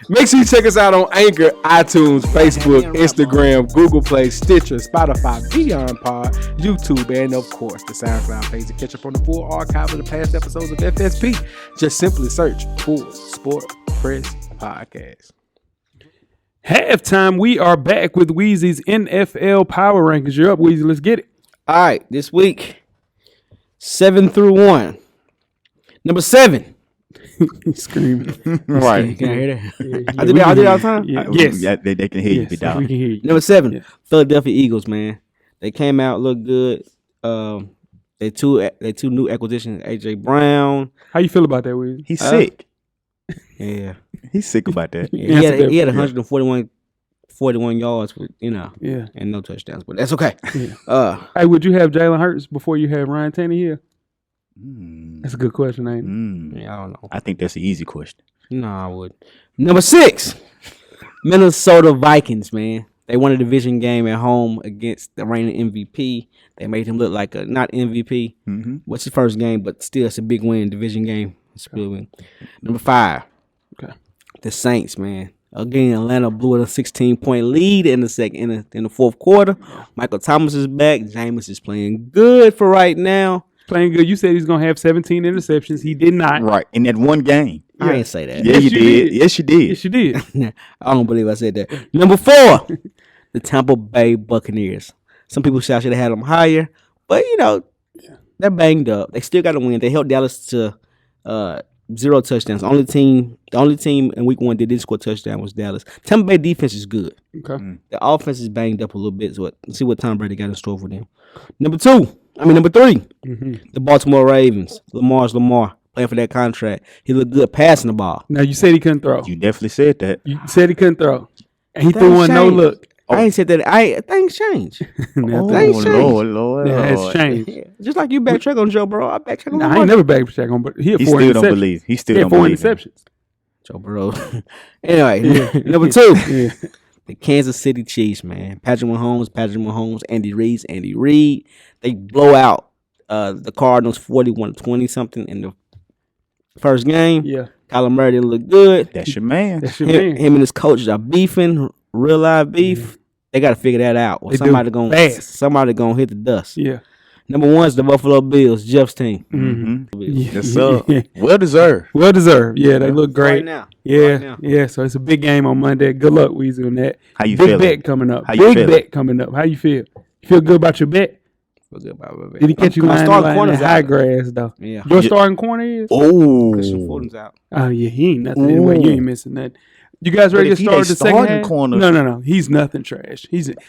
Make sure you check us out on Anchor, iTunes, Facebook, Instagram, Google Play, Stitcher, Spotify, Beyond Pod, YouTube, and of course the SoundCloud page to catch up on the full archive of the past episodes of FSP. Just simply search Full Sport Press Podcast. Halftime, we are back with Weezy's NFL Power Rankings. You're up, Weezy. Let's get it. All right, this week, 7 through 1. Number 7. He's screaming. Right. Can I hear that? Yeah, I did it all the time? Yeah. Yes. Yeah, they can hear you. We can hear you. Number 7, Yeah. Philadelphia Eagles, man. They came out, looked good. They two new acquisitions, A.J. Brown. How you feel about that, Weezy? He's sick. Yeah. He's sick about that. Yeah, he had 141 yards, with, Yeah. and no touchdowns, but that's okay. Yeah. Hey, would you have Jalen Hurts before you have Ryan Tannehill? That's a good question, ain't it? Yeah, I don't know. I think that's an easy question. No, I would. Number 6, Minnesota Vikings, man. They won a division game at home against the reigning MVP. They made him look like a not MVP. What's his first game, but still it's a big win, division game. It's a big win. Number 5, the Saints, man. Again, Atlanta blew a 16-point lead in the fourth quarter. Michael Thomas is back. Jameis is playing good for right now. Playing good. You said he's going to have 17 interceptions. He did not. Right. In that one game. I didn't say that. Yeah, you did. Yes, you did. Yes, you did. I don't believe I said that. Number 4, the Tampa Bay Buccaneers. Some people say I should have had them higher, but, they're banged up. They still got to win. They held Dallas to 0 touchdowns. The only team in week 1 that didn't score a touchdown was Dallas. Tampa Bay defense is good. Okay. The offense is banged up a little bit. So let's see what Tom Brady got in store for them. Number 3, the Baltimore Ravens. Lamar playing for that contract. He looked good passing the ball. Now, you said he couldn't throw. You definitely said that. You said he couldn't throw. And he threw one no look. I ain't said that. Things change. Lord. That has changed. Yeah. Just like you backtrack on Joe Burrow, I backtrack on I ain't never backtrack on, but he had 4 interceptions. Don't believe. He still had don't 4 believe interceptions. Joe Burrow. Anyway, number 2, The Kansas City Chiefs, man. Patrick Mahomes, Andy Reid. They blow out the Cardinals 41-20 something in the first game. Yeah. Kyler Murray didn't look good. That's your man. That's your man. Him and his coaches are beefing, real live beef. They got to figure that out. Or somebody gonna hit the dust. Yeah. Number 1 is the Buffalo Bills, Jeff's team. Mm-hmm. Yeah. Yes, sir. Well deserved. Well deserved. Yeah, they look great. Right now. Yeah, Right now. yeah. So it's a big game on Monday. Good luck, Weezy, on that. How you big feeling? bet coming up. How you Big feeling? bet coming up. How you feel? You feel good about your bet? Feel good about my bet. Did he catch you My lying starting in corner's the high out. grass though? Yeah. Your starting corner is? Oh, Christian Fulton's out. Oh yeah, he ain't nothing. Anyway, you ain't missing nothing. You guys ready to if he start ain't the second starting half? corner- No. He's nothing trash. He's nothing.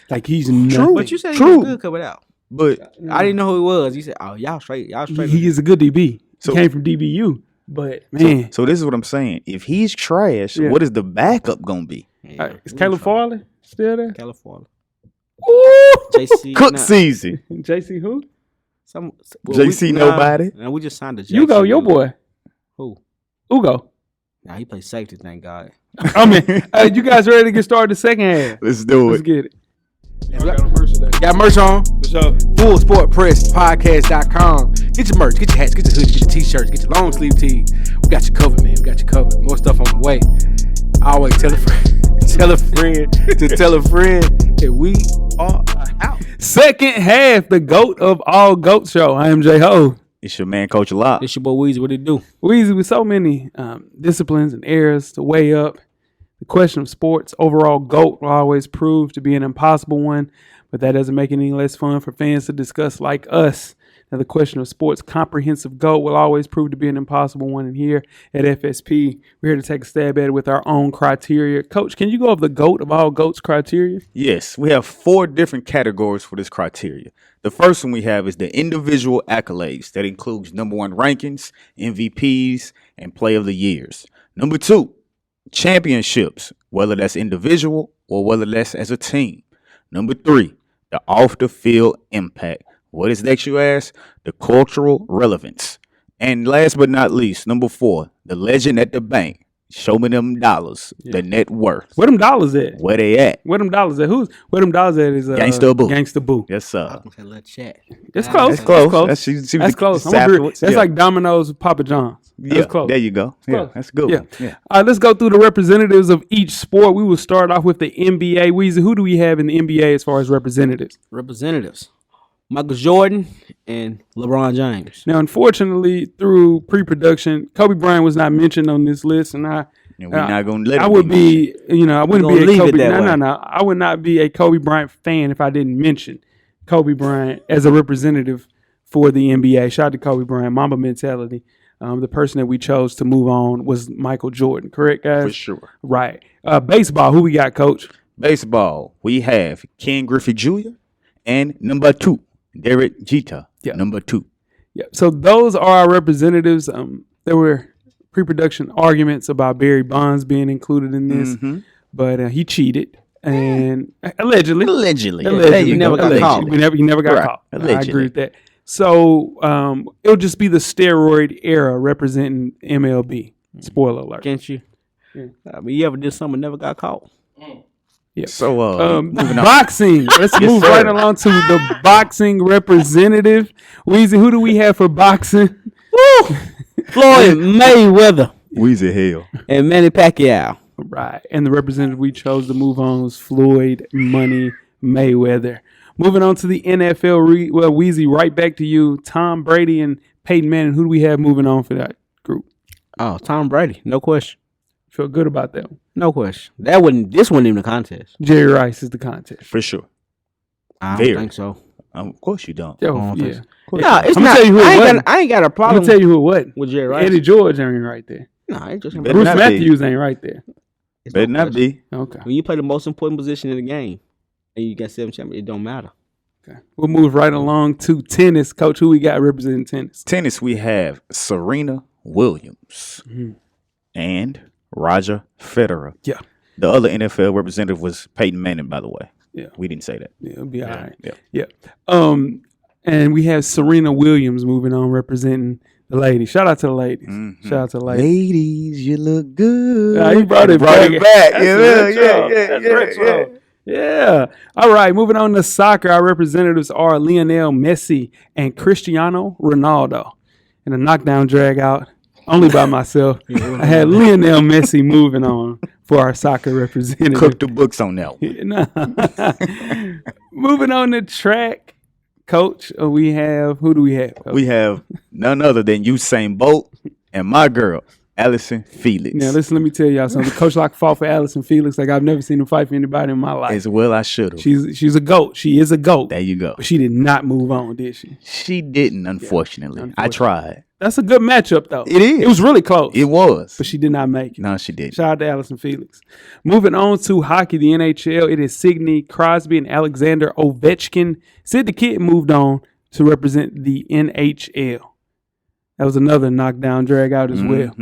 But you said he True. was good coming out. but I didn't know who he was. You said, "Oh, y'all straight." He is a good DB. So- He came from DBU, but man, so this is what I'm saying. If he's trash, Yeah. what is the backup gonna be? is Caleb Farley still there? California. Ooh, JC Cook nah, season. JC who? JC nobody? Nah, we just signed a JC. Hugo, your boy. Who? Ugo. Nah, he plays safety. Thank God. I mean, you guys ready to get started the second half? Let's do Let's it. get it. Got merch on. FullSportPressPodcast.com. Get your merch, get your hats, get your hoodies, get your t-shirts, get your long sleeve tees. We got you covered, man. We got you covered. More stuff on the way. Always tell a friend, tell a friend to tell a friend that we are out. Second half, the GOAT of all GOAT show. I am J Ho. It's your man, Coach Locke. This your boy Weezy. What it do? Weezy, with so many disciplines and areas to weigh up, the question of sports, overall GOAT will always prove to be an impossible one, but that doesn't make it any less fun for fans to discuss like us. Now, the question of sports comprehensive GOAT will always prove to be an impossible one. And here at FSP, we're here to take a stab at it with our own criteria. Coach, can you go over the GOAT of all GOAT's criteria? Yes, we have 4 different categories for this criteria. The first one we have is the individual accolades. That includes number 1 rankings, MVPs, and play of the years. Number 2, championships, whether that's individual or whether that's as a team. Number 3, the off the field impact. What is next, you ask? The cultural relevance. And last but not least, number 4, the legend at the bank. Show me them dollars, the net worth. Where them dollars at? Where they at? Where them dollars at? Where them dollars at is Gangsta Boo. Gangsta Boo. Yes, sir. Let's chat. It's close. That's close. That's close. That's close. That's like Domino's with Papa John's. That's Yeah, close. there you go. Yeah, close. that's good. Yeah. All right, let's go through the representatives of each sport. We will start off with the NBA. Weezy, who do we have in the NBA as far as representatives? Representatives: Michael Jordan and LeBron James. Now, unfortunately, through pre-production, Kobe Bryant was not mentioned on this list, and And we're not gonna let I him would be be, I wouldn't gonna be a leave it Kobe. that way. No. I would not be a Kobe Bryant fan if I didn't mention Kobe Bryant as a representative for the NBA. Shout out to Kobe Bryant, Mamba mentality. The person that we chose to move on was Michael Jordan. Correct, guys? for sure. Right. Baseball. Who we got, Coach? Baseball, we have Ken Griffey Jr. and number 2, Derek Jeter. Yeah. Number 2. Yeah. So those are our representatives. There were pre-production arguments about Barry Bonds being included in this, but he cheated and allegedly. He never got caught. He never got caught. I Allegedly. agree with that. So it'll just be the steroid era representing MLB. Spoiler alert. Can't you? I mean, you ever did something and never got caught? Yeah. So, moving on. Boxing. Let's move sir. right along to the boxing representative. Weezy, who do we have for boxing? Floyd Mayweather Weezy Hill. and Manny Pacquiao. Right. And the representative we chose to move on was Floyd Money Mayweather. Moving on to the NFL, Weezy, right back to you. Tom Brady and Peyton Manning. Who do we have moving on for that group? Oh, Tom Brady, no question. Feel good about that one. No question. This wasn't even a contest. Jerry Rice is the contest. For sure. I Very. don't think so. Of course you don't. Yo, don't think yeah. so. No, it's I'm not. gonna tell you who it wasn't. I ain't got a I'm problem gonna tell you who it wasn't. with Jerry Rice. Eddie George ain't right there. No, it just Better Bruce not be. Matthews ain't right there. it's Better no not question. be. Okay. When you play the most important position in the game and you got 7 champions, it don't matter. Okay. We'll move right along to tennis. Coach, who we got representing tennis? Tennis, we have Serena Williams and Roger Federer. Yeah. The other NFL representative was Peyton Manning, by the way. Yeah. We didn't say that. Yeah, it'll be all right. Yeah. Yeah. And we have Serena Williams moving on representing The ladies. Shout out to the ladies. Shout out to the ladies. Ladies, you look good. He brought it back. Yeah. All right. Moving on to soccer. Our representatives are Lionel Messi and Cristiano Ronaldo. In a knockdown drag out, only by myself, I had Lionel Messi moving on for our soccer representative. Cook the books on that one. Moving on to track. Coach, we have, who do we have? We have none other than Usain Bolt and my girl, Allison Felix. Now, listen, let me tell y'all something. Coach Locke fought for Allison Felix like I've never seen him fight for anybody in my life. As well I should have. She's a GOAT. She is a GOAT. There you go. But she did not move on, did she? She didn't, unfortunately. I tried. That's a good matchup, though. It is. It was really close. It was. But she did not make it. No, she didn't. Shout out to Allison Felix. Moving on to hockey, the NHL, it is Sidney Crosby and Alexander Ovechkin. Sid the Kid moved on to represent the NHL. That was another knockdown drag out as well.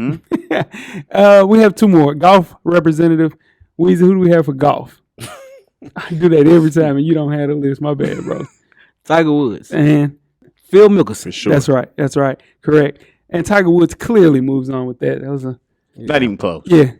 We have two more. Golf representative. Weezy, who do we have for golf? I do that every time and you don't have the list. My bad, bro. Tiger Woods. And Phil Mickelson. For sure. That's right. Correct. And Tiger Woods clearly moves on with that. That was Not even close. yeah.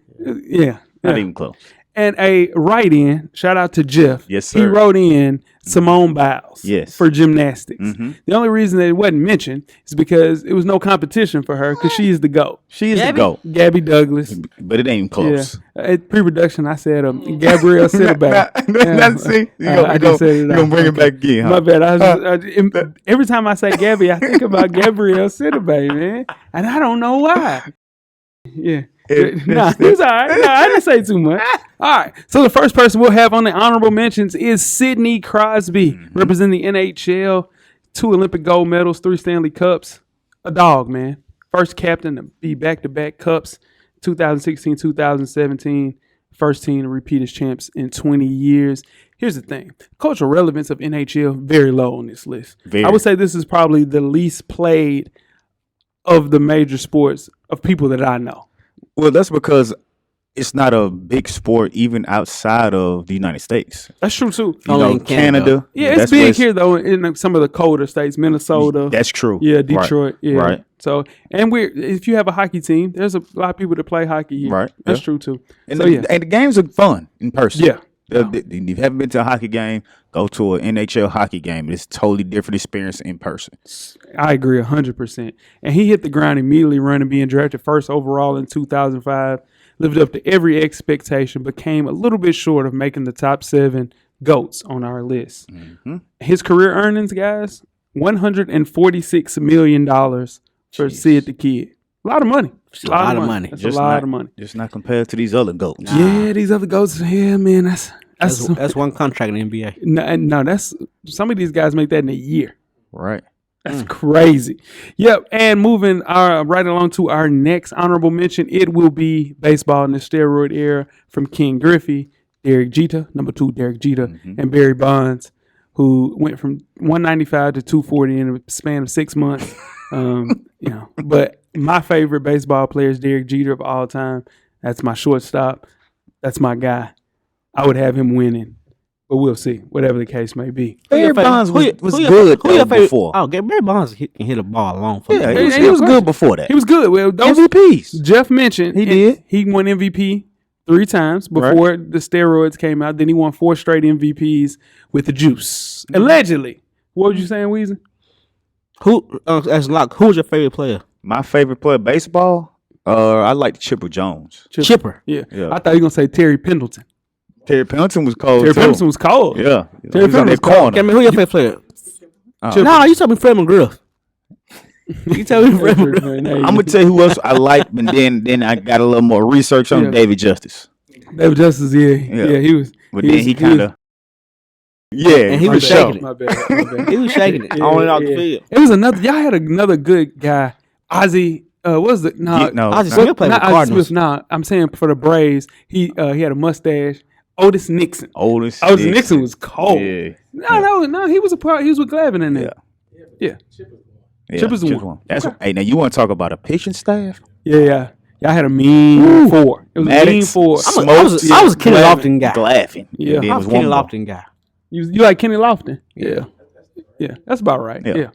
Not even close. And a write-in, shout out to Jeff. Yes, He sir. wrote in Simone Biles Yes. for gymnastics. The only reason that it wasn't mentioned is because it was no competition for her because she is the GOAT. She is the GOAT. Gabby Douglas. But it ain't even close. At pre-production, I said Gabrielle Sittleback. See? I just said it You're going to bring it back again, huh? My bad. Every time I say Gabby, I think about Gabrielle Sittleback, man. And I don't know why. Yeah. Nah, he was all right. Nah, I didn't say too much. All right. So the first person we'll have on the honorable mentions is Sidney Crosby, representing the NHL, 2 Olympic gold medals, 3 Stanley Cups. A dog, man. First captain to be back-to-back cups, 2016, 2017. First team to repeat as champs in 20 years. Here's the thing. Cultural relevance of NHL, very low on this list. I would say this is probably the least played of the major sports of people that I know. Well, that's because it's not a big sport even outside of the United States. That's true, too. You know, Canada. Yeah, it's big here, though, in some of the colder states, Minnesota. That's true. Yeah, Detroit. Right. Yeah. Right. So, and if you have a hockey team, there's a lot of people that play hockey here. Right. That's true, too. And, so, and the games are fun in person. Yeah. If you haven't been to a hockey game, go to an NHL hockey game. It's a totally different experience in person. I agree 100%. And he hit the ground immediately running, being drafted first overall in 2005, lived up to every expectation, but came a little bit short of making the top 7 GOATs on our list. His career earnings, guys, $146 million for Sid the Kid. A lot of money. A lot of money. That's a lot of money. Just not compared to these other GOATs. Yeah, these other GOATs. Yeah, man, That's one contract in the NBA. No, that's some of these guys make that in a year. Right. That's crazy. Yep. And moving right along to our next honorable mention, it will be baseball in the steroid era from King Griffey, Derek Jeter, number 2, Derek Jeter, and Barry Bonds, who went from 195 to 240 in a span of 6 months. But my favorite baseball player is Derek Jeter of all time. That's my shortstop. That's my guy. I would have him winning, but we'll see. Whatever the case may be. Barry Bonds was good before. Oh, Barry Bonds can hit a ball long for Yeah, me. he was good before that. He was good. Well, those MVPs. Jeff mentioned He did. He won MVP 3 times before the steroids came out. Then he won 4 straight MVPs with the juice. Allegedly. What were you saying, Weezy? As Locke, who's your favorite player? My favorite player, baseball, I like Chipper Jones. Chipper. Yeah. Yeah. I thought you were going to say Terry Pendleton. Terry Pendleton was cold Terry too. Pendleton was cold. Yeah. Terry He was on Pendleton that was cold. corner. I mean, who your favorite player? No, you told me Fred McGriff. You tell me Fred McGriff. I'm gonna tell you who else I like, but then I got a little more research on David Justice. David Justice, yeah, he was. But then he kind of, And he was shaking it. My bad. He was shaking it on and off the field. It was another. Y'all had another good guy, Ozzy. What was it? No, Ozzy Smith played with the Cardinals. I'm saying for the Braves, he had a mustache. Otis Nixon. Otis Nixon was cold. Yeah. No, he was a part. He was with Glavin in there. Yeah. Chipper's the one. That's hey. Now you want to talk about a pitching staff? Yeah. Y'all had a mean 4. It was a mean 4. I was a Kenny Lofton guy. Laughing. Yeah. I was a Kenny Lofton guy. You like Kenny Lofton? Yeah. That's about right. Yeah.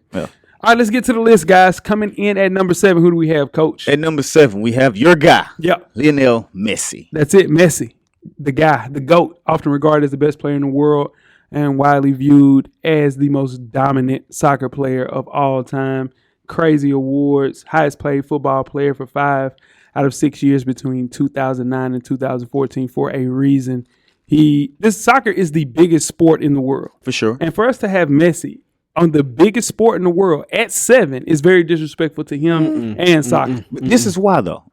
All right, let's get to the list, guys. Coming in at number 7, who do we have, Coach? At number 7, we have your guy, Lionel Messi. That's it, Messi. The guy, the GOAT, often regarded as the best player in the world and widely viewed as the most dominant soccer player of all time. Crazy awards, highest paid football player for 5 out of 6 years between 2009 and 2014 for a reason. This soccer is the biggest sport in the world. For sure. And for us to have Messi on the biggest sport in the world at 7 is very disrespectful to him and soccer. This is why, though.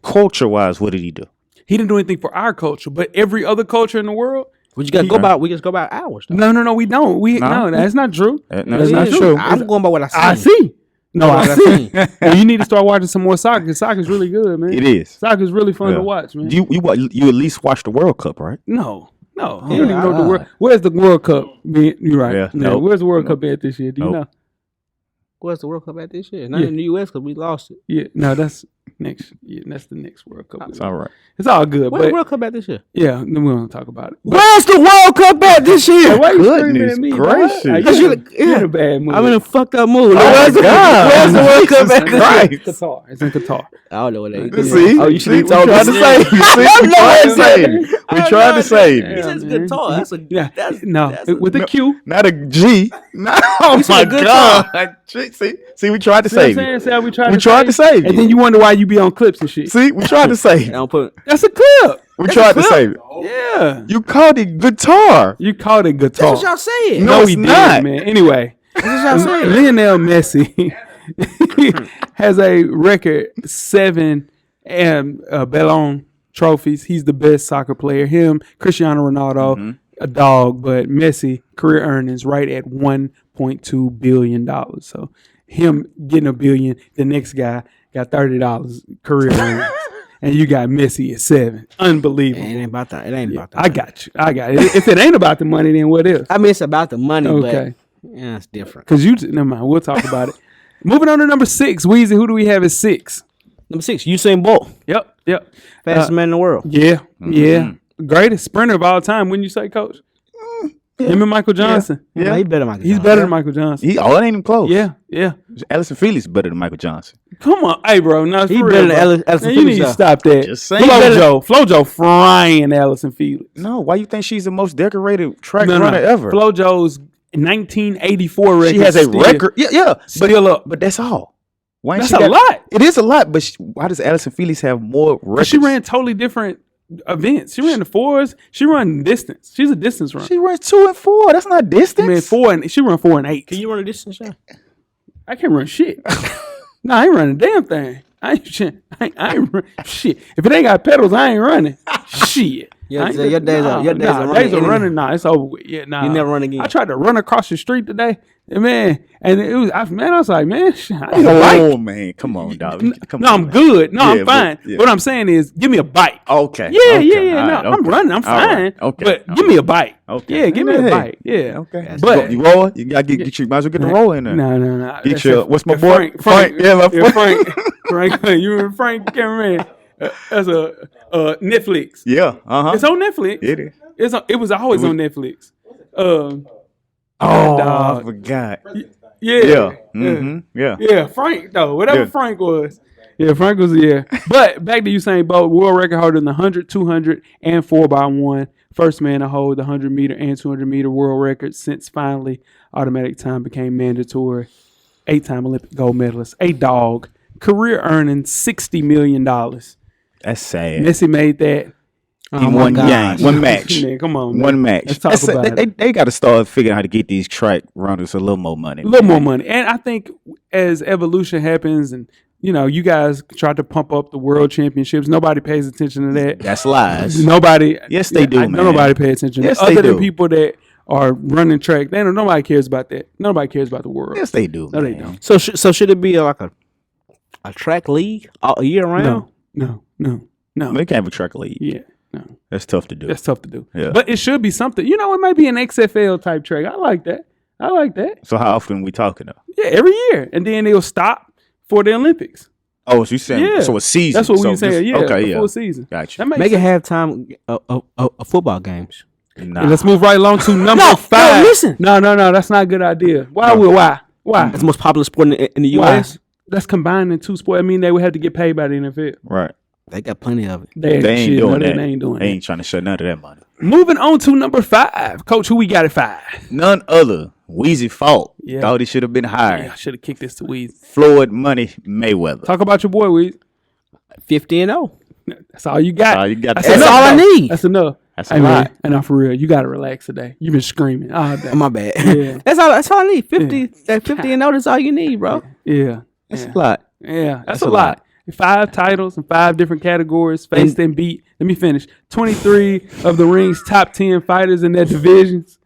Culture-wise, what did he do? He didn't do anything for our culture, but every other culture in the world. We just go by. We just go by hours. Though. No, we don't. No, that's not true. That's not true. I'm going by what I see. I see. No, I see. Well, you need to start watching some more soccer because soccer's really good, man. It is. Soccer's really fun to watch, man. You at least watch the World Cup, right? No. You don't even know the World. Where's the World Cup? You're right. Yeah, no. Where's the World Cup at this year? Do you know? Where's the World Cup at this year? Not in the U.S. because we lost it. Yeah, no, that's next. Yeah, that's the next World Cup. It's all right. It's all good. Where's the World Cup at this year? Yeah, then we won't talk about it. Where's the World Cup at this year? Why you screaming at me? Gracious. You're in a bad mood. I'm in a fucked up mood. Where's the World Cup at this year? Qatar. It's in Qatar. I don't know what that is. See? Oh, you should We be told tried to save you. We tried to save you. He says guitar. That's with a Q. Not a G. Oh my God. See, we tried to save you. We tried to save you. And then you wonder why you be on clips and shit. See, we tried to save you. That's a clip. We tried to save you. Yeah. You called it guitar. You called it guitar. That's what y'all saying. No, it's we not. didn't, man. Anyway, That's what y'all saying. Lionel Messi has a record 7 Ballon trophies. He's the best soccer player. Him, Cristiano Ronaldo, a dog, but Messi career earnings right at $1.2 billion. So him getting $1 billion, the next guy got $30 career earnings. And you got Messi at 7. Unbelievable. It ain't about that. I got you. If it ain't about the money, then what is? I mean, it's about the money, okay. But yeah, it's different. Because never mind. We'll talk about it. Moving on to number 6. Weezy, who do we have at 6? Number 6, Usain Bolt. Yep. Fastest man in the world. Yeah. Greatest sprinter of all time, wouldn't you say, Coach? Him and Michael Johnson. Yeah, he's better than Michael Johnson. He's better than Michael Johnson. It ain't even close. Yeah. Allison Felix better than Michael Johnson. Come on. Hey, bro. No, He better than Allison You Felix. need to stop that. Just saying. Flojo frying Allison Felix. No, why you think she's the most decorated track runner ever? Flojo's 1984 record. She has a record. Yeah. Still up. But that's all. Why ain't That's she a lot. It is a lot, but why does Allison Felix have more records? She ran totally different events. She ran the 4s. She run distance. She's a distance runner. She runs 2 and 4. That's not distance. I mean, 4 and she run 4 and 8. Can you run a distance shot? I can't run shit. No, I ain't running a damn thing. I ain't run shit. If it ain't got pedals, I ain't running. Shit. Your days are running. Nah, it's over with. Yeah, nah. You never run again. I tried to run across the street today, and it was. I was like, man, I need a bike. Oh man, come on, dog. I'm good. No, I'm fine. What I'm saying is, give me a bike. Okay. Yeah. No, I'm running. I'm fine. Okay. But give me a bike. Okay. Yeah, give me a bike. Yeah. Okay. But you roll. You gotta get you. Might as well get the roll in there. No. Get your. What's my boy? Frank. Yeah, my boy. Frank. You remember Frank cameraman? That's a Netflix. Yeah. It's on Netflix. It is. It was always on Netflix. I forgot. Yeah. Yeah. Frank though, whatever Frank was. Yeah, Frank was But back to Usain Bolt, world record holder in the 100, 200, and 4x1. First man to hold the 100-meter and 200-meter world records since finally automatic time became mandatory. 8-time Olympic gold medalist. A dog. Career earning $60 million. That's sad. Messi made that. In one game, one match. Man, come on, man. One match. Let's talk about it. They got to start figuring out how to get these track runners a little more money. A little more money. And I think as evolution happens and, you guys try to pump up the world championships, nobody pays attention to that. That's lies. Nobody. Yes, they do, man. Nobody pays attention. Yes, Other they than do. people that are running track, nobody cares about that. Nobody cares about the world. Yes, they do. No, man. they don't. So should it be like a track league all year round? No. They can't have a track league. Yeah. No. That's tough to do. That's tough to do. Yeah. But it should be something. It might be an XFL type track. I like that. So how often we talking though? Yeah, every year. And then they'll stop for the Olympics. Oh, so you saying so a season? That's what we so saying. Yeah, okay, a full season. Gotcha. Make it halftime football games. Nah. And let's move right along to number 5. No, listen. No, that's not a good idea. Why? Why? That's the most popular sport in the U.S. That's combined in two sports. I mean, they would have to get paid by the NFL. Right. They got plenty of it. They ain't doing that. They ain't doing They that. ain't trying to shut none of that money. Moving on to number 5. Coach, who we got at 5? None other. Weezy fought. Yeah. Thought he should have been higher. Yeah, I should have kicked this to Weezy. Floyd Money Mayweather. Talk about your boy, Weezy. 50-0. That's all you got. That's all you got. That's all I need. That's enough. That's a Hey, lot. man, and for real, you got to relax today. You've been screaming all day. My bad. Yeah. That's all I need. 50 that 50-0 that's all you need, bro. Yeah. That's a lot. Yeah, that's a lot. 5 titles in 5 different categories, faced and beat. Let me finish. 23 of the ring's top 10 fighters in their divisions.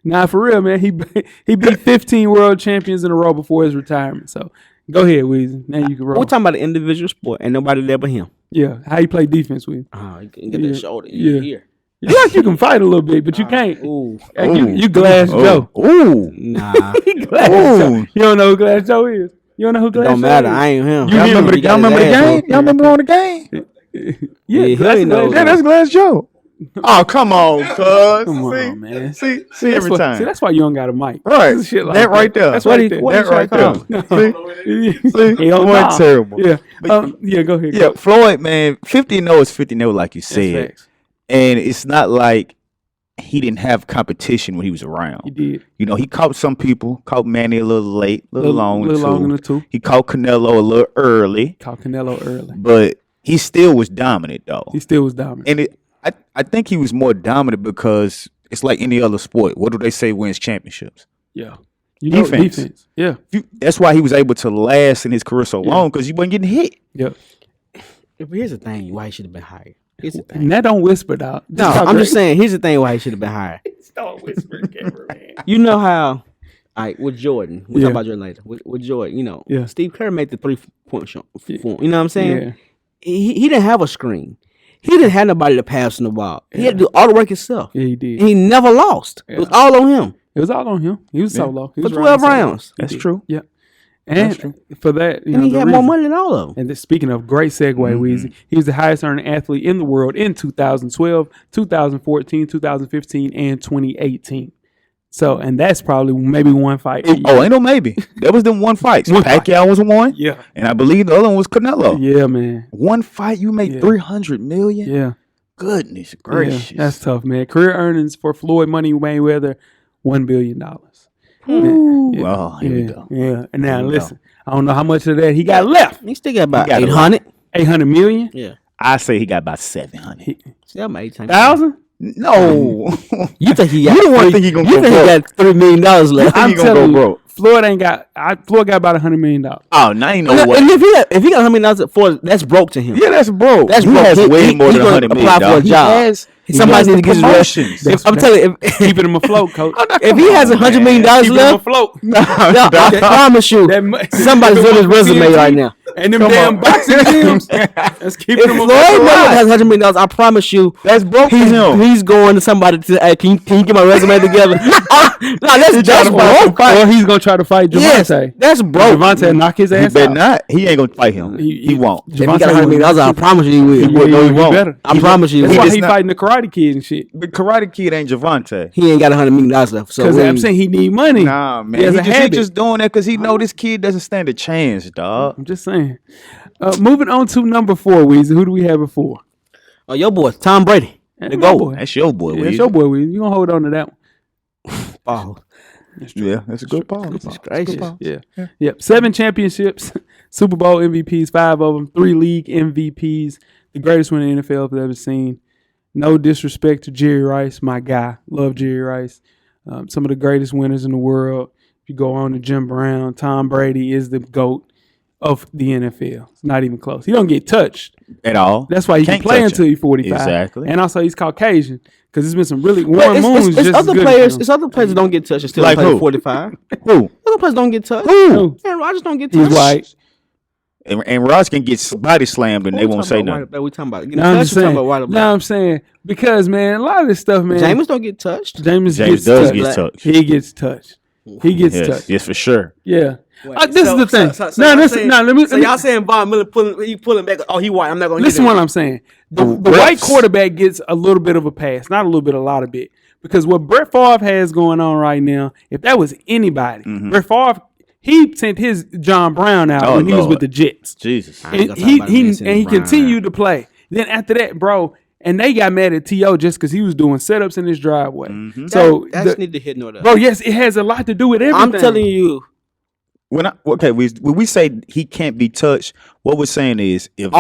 Nah, for real, man. He beat 15 world champions in a row before his retirement. So go ahead, Weezy. Now you can roll. We're talking about an individual sport. Ain't nobody there but him. Yeah, how you play defense, Weezy. Oh, you can get that shoulder Yeah. here. You like you can fight a little bit, but you can't. Ooh. Hey, you Glass Joe. Ooh. Nah. Glass Joe. You don't know who Glass Joe is. You don't know who Glass Don't Joe matter. is. I ain't him. Y'all remember the game? Y'all remember on the game? Yeah, he Glass ain't know. Joe. Yeah, that's Glass Joe. Oh, come on, cuz. Come on, man. See That's every why, time. See, that's why you don't got a mic. Right. Shit like that right there. That's What right he- there. what That he trying right to there. call See? He don't Boy, know. terrible. Yeah. Yeah, go ahead. Yeah, Floyd, man, 50-0 is 50-0 like you That's said. facts. And it's not like he didn't have competition when he was around. He did. You know, he caught some people, caught Manny a little late, a little long in long in the the two. He caught Canelo a little early, Caught Canelo early. but he still was dominant though. He still was dominant. And I think he was more dominant because it's like any other sport. What do they say wins championships? Yeah. You know Defense. defense. Yeah. That's why he was able to last in his career so long because he wasn't getting hit. Yeah. But here's the thing why he should have been higher. Here's the thing. And that don't whisper, dog. No, I'm just saying, here's the thing why he should have been higher. Don't whisper, cameraman. You know how, with Jordan, we'll Yeah. talk about Jordan later. With Jordan, you know, Yeah. Steve Kerr made the 3-point shot. You know what I'm saying? Yeah. He didn't have a screen. He didn't have nobody to pass him the ball. He had to do all the work himself. Yeah, he did. He never lost. It was all on him It was all on him. He was solo. He for was 12 solo. rounds. That's true. Yeah. And for that, you And know, he the had reason, more money than all of them. And speaking of great segue, Weezy, he was the highest earning athlete in the world in 2012, 2014, 2015, and 2018. So, and that's probably maybe one fight. a year. Oh, ain't no maybe. That was them one fights. One fight. Pacquiao was one. Yeah. And I believe the other one was Canelo. Yeah, man. One fight, you make Yeah. $300 million. Yeah. Goodness Yeah, gracious. that's tough, man. Career earnings for Floyd Money Mayweather, $1 billion. Ooh. Yeah. Oh, here we Yeah. go. Yeah. And now Here we listen, I don't know how much of that he got left. He still got about He got a 800. 800 million? Yeah. I say he got about 700. Still about 800. 1,000? No. You think he got? You the one think he gonna You go think he broke. got $3 million left? think I'm he gonna telling go you, broke. Floyd ain't got. Floyd got about $100 million. Oh, now ain't no And way. if he got $100 million for that's broke to him. Yeah, that's broke. That's he broke. has He- way he- more he than gonna $100 million. apply for a dog. job. He Somebody has need the to get his promotions. If, I'm telling you, Keeping him afloat, coach. if he has $100 million Keeping him left, afloat. I promise you, somebody's on his resume right now. And them damn boxing gyms. Let's keep If him Floyd afloat. Mayweather has $100 million, I promise you, That's broke for him. he's going to somebody to. Hey, can you get my resume together? No, that's broke. Or he's gonna try to fight Yes, Javante. that's broke. Javante knock his He ass better out. not. He ain't gonna fight him. He won't. If he got $100 million, I promise you he will. will. No, he won't. better. I promise you, That's he why just he not- fighting the Karate Kid and shit. The Karate Kid ain't Javante. He ain't got $100 million left. So Because I'm saying he need money. Nah, man. He has a He habit. just doing that because he know this kid doesn't stand a chance, dog. I'm just saying. Moving on to number 4, Weezy. Who do we have before? oh, your boy Tom Brady, That's the my GOAT. boy. That's your boy, Yeah, Weezy. that's your boy, Weezy. You gonna hold on to that one? Oh, Yeah, that's a good ball. goodness gracious. Yeah. Yep. 7 championships, Super Bowl MVPs, 5 of them, 3 league MVPs, the greatest one the NFL has ever seen. No disrespect to Jerry Rice, my guy. Love Jerry Rice. Some of the greatest winners in the world. If you go on to Jim Brown, Tom Brady is the GOAT of the NFL. It's not even close. He don't get touched. At all. That's why he Can't can play touch until him. he's 45. Exactly. And also he's Caucasian because there's been some really But Warren Moon's it's just as other good players. as him. It's other players that don't get touched and still Like play who? at 45. Who? Other players don't get touched. Who? Aaron Rodgers don't get touched. He's white. And Ross can get body slammed and they won't say nothing. What we talking about? No, I'm just saying. No, I'm saying because man, a lot of this stuff, man. Jameis don't get touched. James James gets does touched. get touched. He gets touched. He gets Yes, touched. yes, for sure. Yeah. This is the thing. Let me. So y'all saying Von Miller pulling back? Oh, he white. I'm not going to Listen, what I'm saying. The white quarterback gets a little bit of a pass, not a little bit, a lot of bit, because what Brett Favre has going on right now, if that was anybody, Brett Favre He sent his John Brown out when he was with the Jets. Jesus. And he continued to play. Then after that, bro, and they got mad at T.O. just because he was doing setups in his driveway. Mm-hmm. So that's neither hit nor that. Bro, yes, it has a lot to do with everything. I'm telling you. When we say he can't be touched, what we're saying is if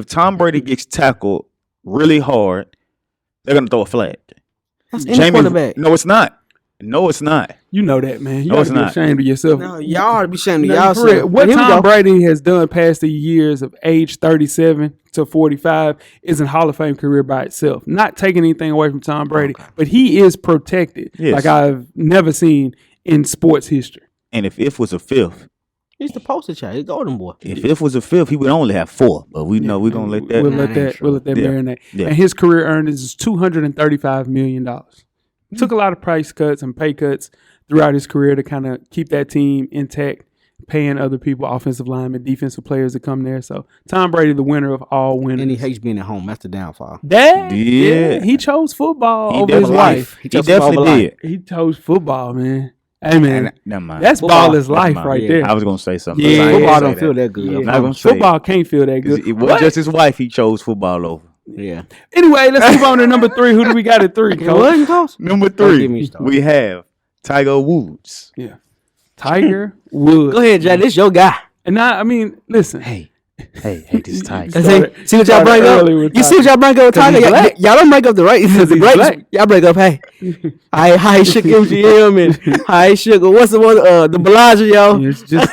Tom Brady gets tackled really hard, they're gonna throw a flag. That's any quarterback. No, it's not. No, it's not. You know that, man. You ought to be ashamed of yourself. No, y'all ought to be ashamed of y'all. What Tom Brady has done past the years of age 37 to 45 is a Hall of Fame career by itself. Not taking anything away from Tom Brady, but he is protected like I've never seen in sports history. And if was a fifth, he's the poster child. He's the golden boy. If was a fifth, he would only have 4. But we know we're gonna let that. We'll let that marinate. Yeah. And his career earnings is $235 million. Took a lot of price cuts and pay cuts throughout his career to kind of keep that team intact, paying other people, offensive linemen, defensive players to come there. So Tom Brady, the winner of all winners. And he hates being at home. That's the downfall. He chose football over his life. He definitely did. He chose football, man. Hey, man, never mind. That's ball is life right there. I was going to say something. Yeah, football don't feel that good. Yeah. Football can't feel that good. It wasn't just his wife he chose football over. Yeah. Anyway, let's move on to number 3. Who do we got at 3, Coach? Number 3, we have Tiger Woods. Yeah. Tiger Woods. Go ahead, Jack. This your guy. And now, I mean, listen. Hey, this is Tiger. See what y'all bring up? You see what y'all bring up with Tiger? Y'all don't make up the right. Y'all break up, hey. How he shook MGM and how he shook, what's the one, the Bellagio? It's just,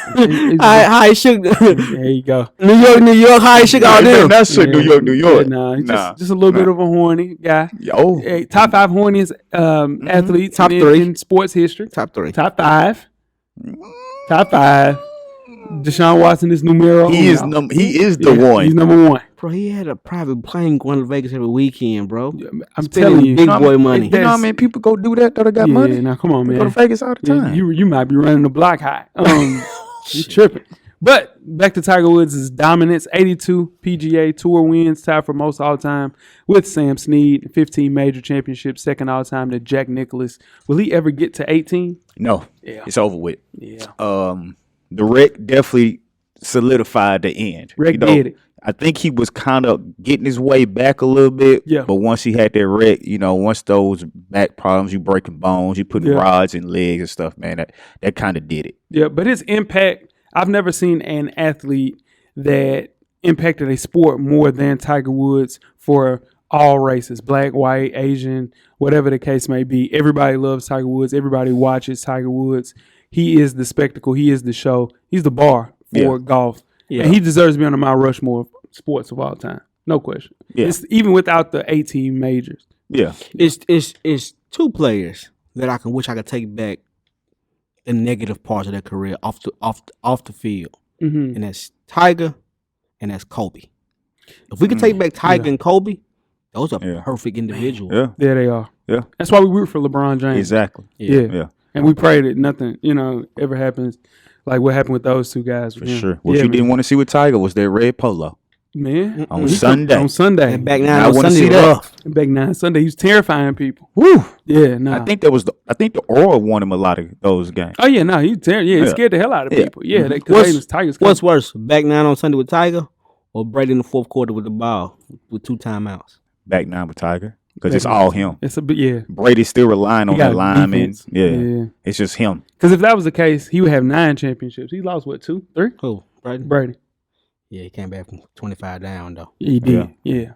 how he shook, there you go. New York, how he shook all them. That's shook New York. Yeah, just a little bit of a horny guy. Hey, top 5 horniest athletes top 3 in sports history. Top 5. Top 5. Deshaun Watson is numero. He is the one. He's number 1. Bro, he had a private plane going to Vegas every weekend, bro. I'm telling you, big boy money. You know how many people go do that they got money? Now come on, man. Go to Vegas all the time. You might be running the block high. You tripping. But back to Tiger Woods' dominance, 82 PGA Tour wins, tied for most all time with Sam Snead, 15 major championships, second all time to Jack Nicklaus. Will he ever get to 18? No. Yeah. It's over with. Yeah. The wreck definitely solidified the end. Wreck did it. I think he was kind of getting his way back a little bit. Yeah. But once he had that wreck, once those back problems, you breaking bones, you putting rods in legs and stuff, man, that kind of did it. Yeah, but his impact, I've never seen an athlete that impacted a sport more than Tiger Woods for all races, black, white, Asian, whatever the case may be. Everybody loves Tiger Woods. Everybody watches Tiger Woods. He is the spectacle. He is the show. He's the bar for golf. Yeah. And he deserves to be on the Mount Rushmore of sports of all time. No question. Yeah. It's even without the 18 majors. Yeah. It's 2 players that I wish I could take back the negative parts of their career off the field. Mm-hmm. And that's Tiger and that's Kobe. If we could take back Tiger and Kobe, those are perfect individuals. Yeah. There they are. Yeah. That's why we root for LeBron James. Exactly. Yeah. And we pray that nothing, ever happens like what happened with those 2 guys. For sure. What you didn't want to see with Tiger was that red polo. Man. On Sunday. On Sunday. And back 9 on Sunday. Back 9 Sunday. He was terrifying people. Woo. Yeah, nah. I think the Aura won him a lot of those games. Oh, yeah, no. He scared the hell out of people. Yeah. Tigers. What's worse, back 9 on Sunday with Tiger or Brady in the 4th quarter with the ball with 2 timeouts? Back 9 with Tiger. Because it's all him. It's a bit, yeah. Brady's still relying on the linemen. Yeah. It's just him. Because if that was the case, he would have 9 championships. He lost, 2, 3? Who? Brady. Yeah, he came back from 25 down, though. He did. Yeah.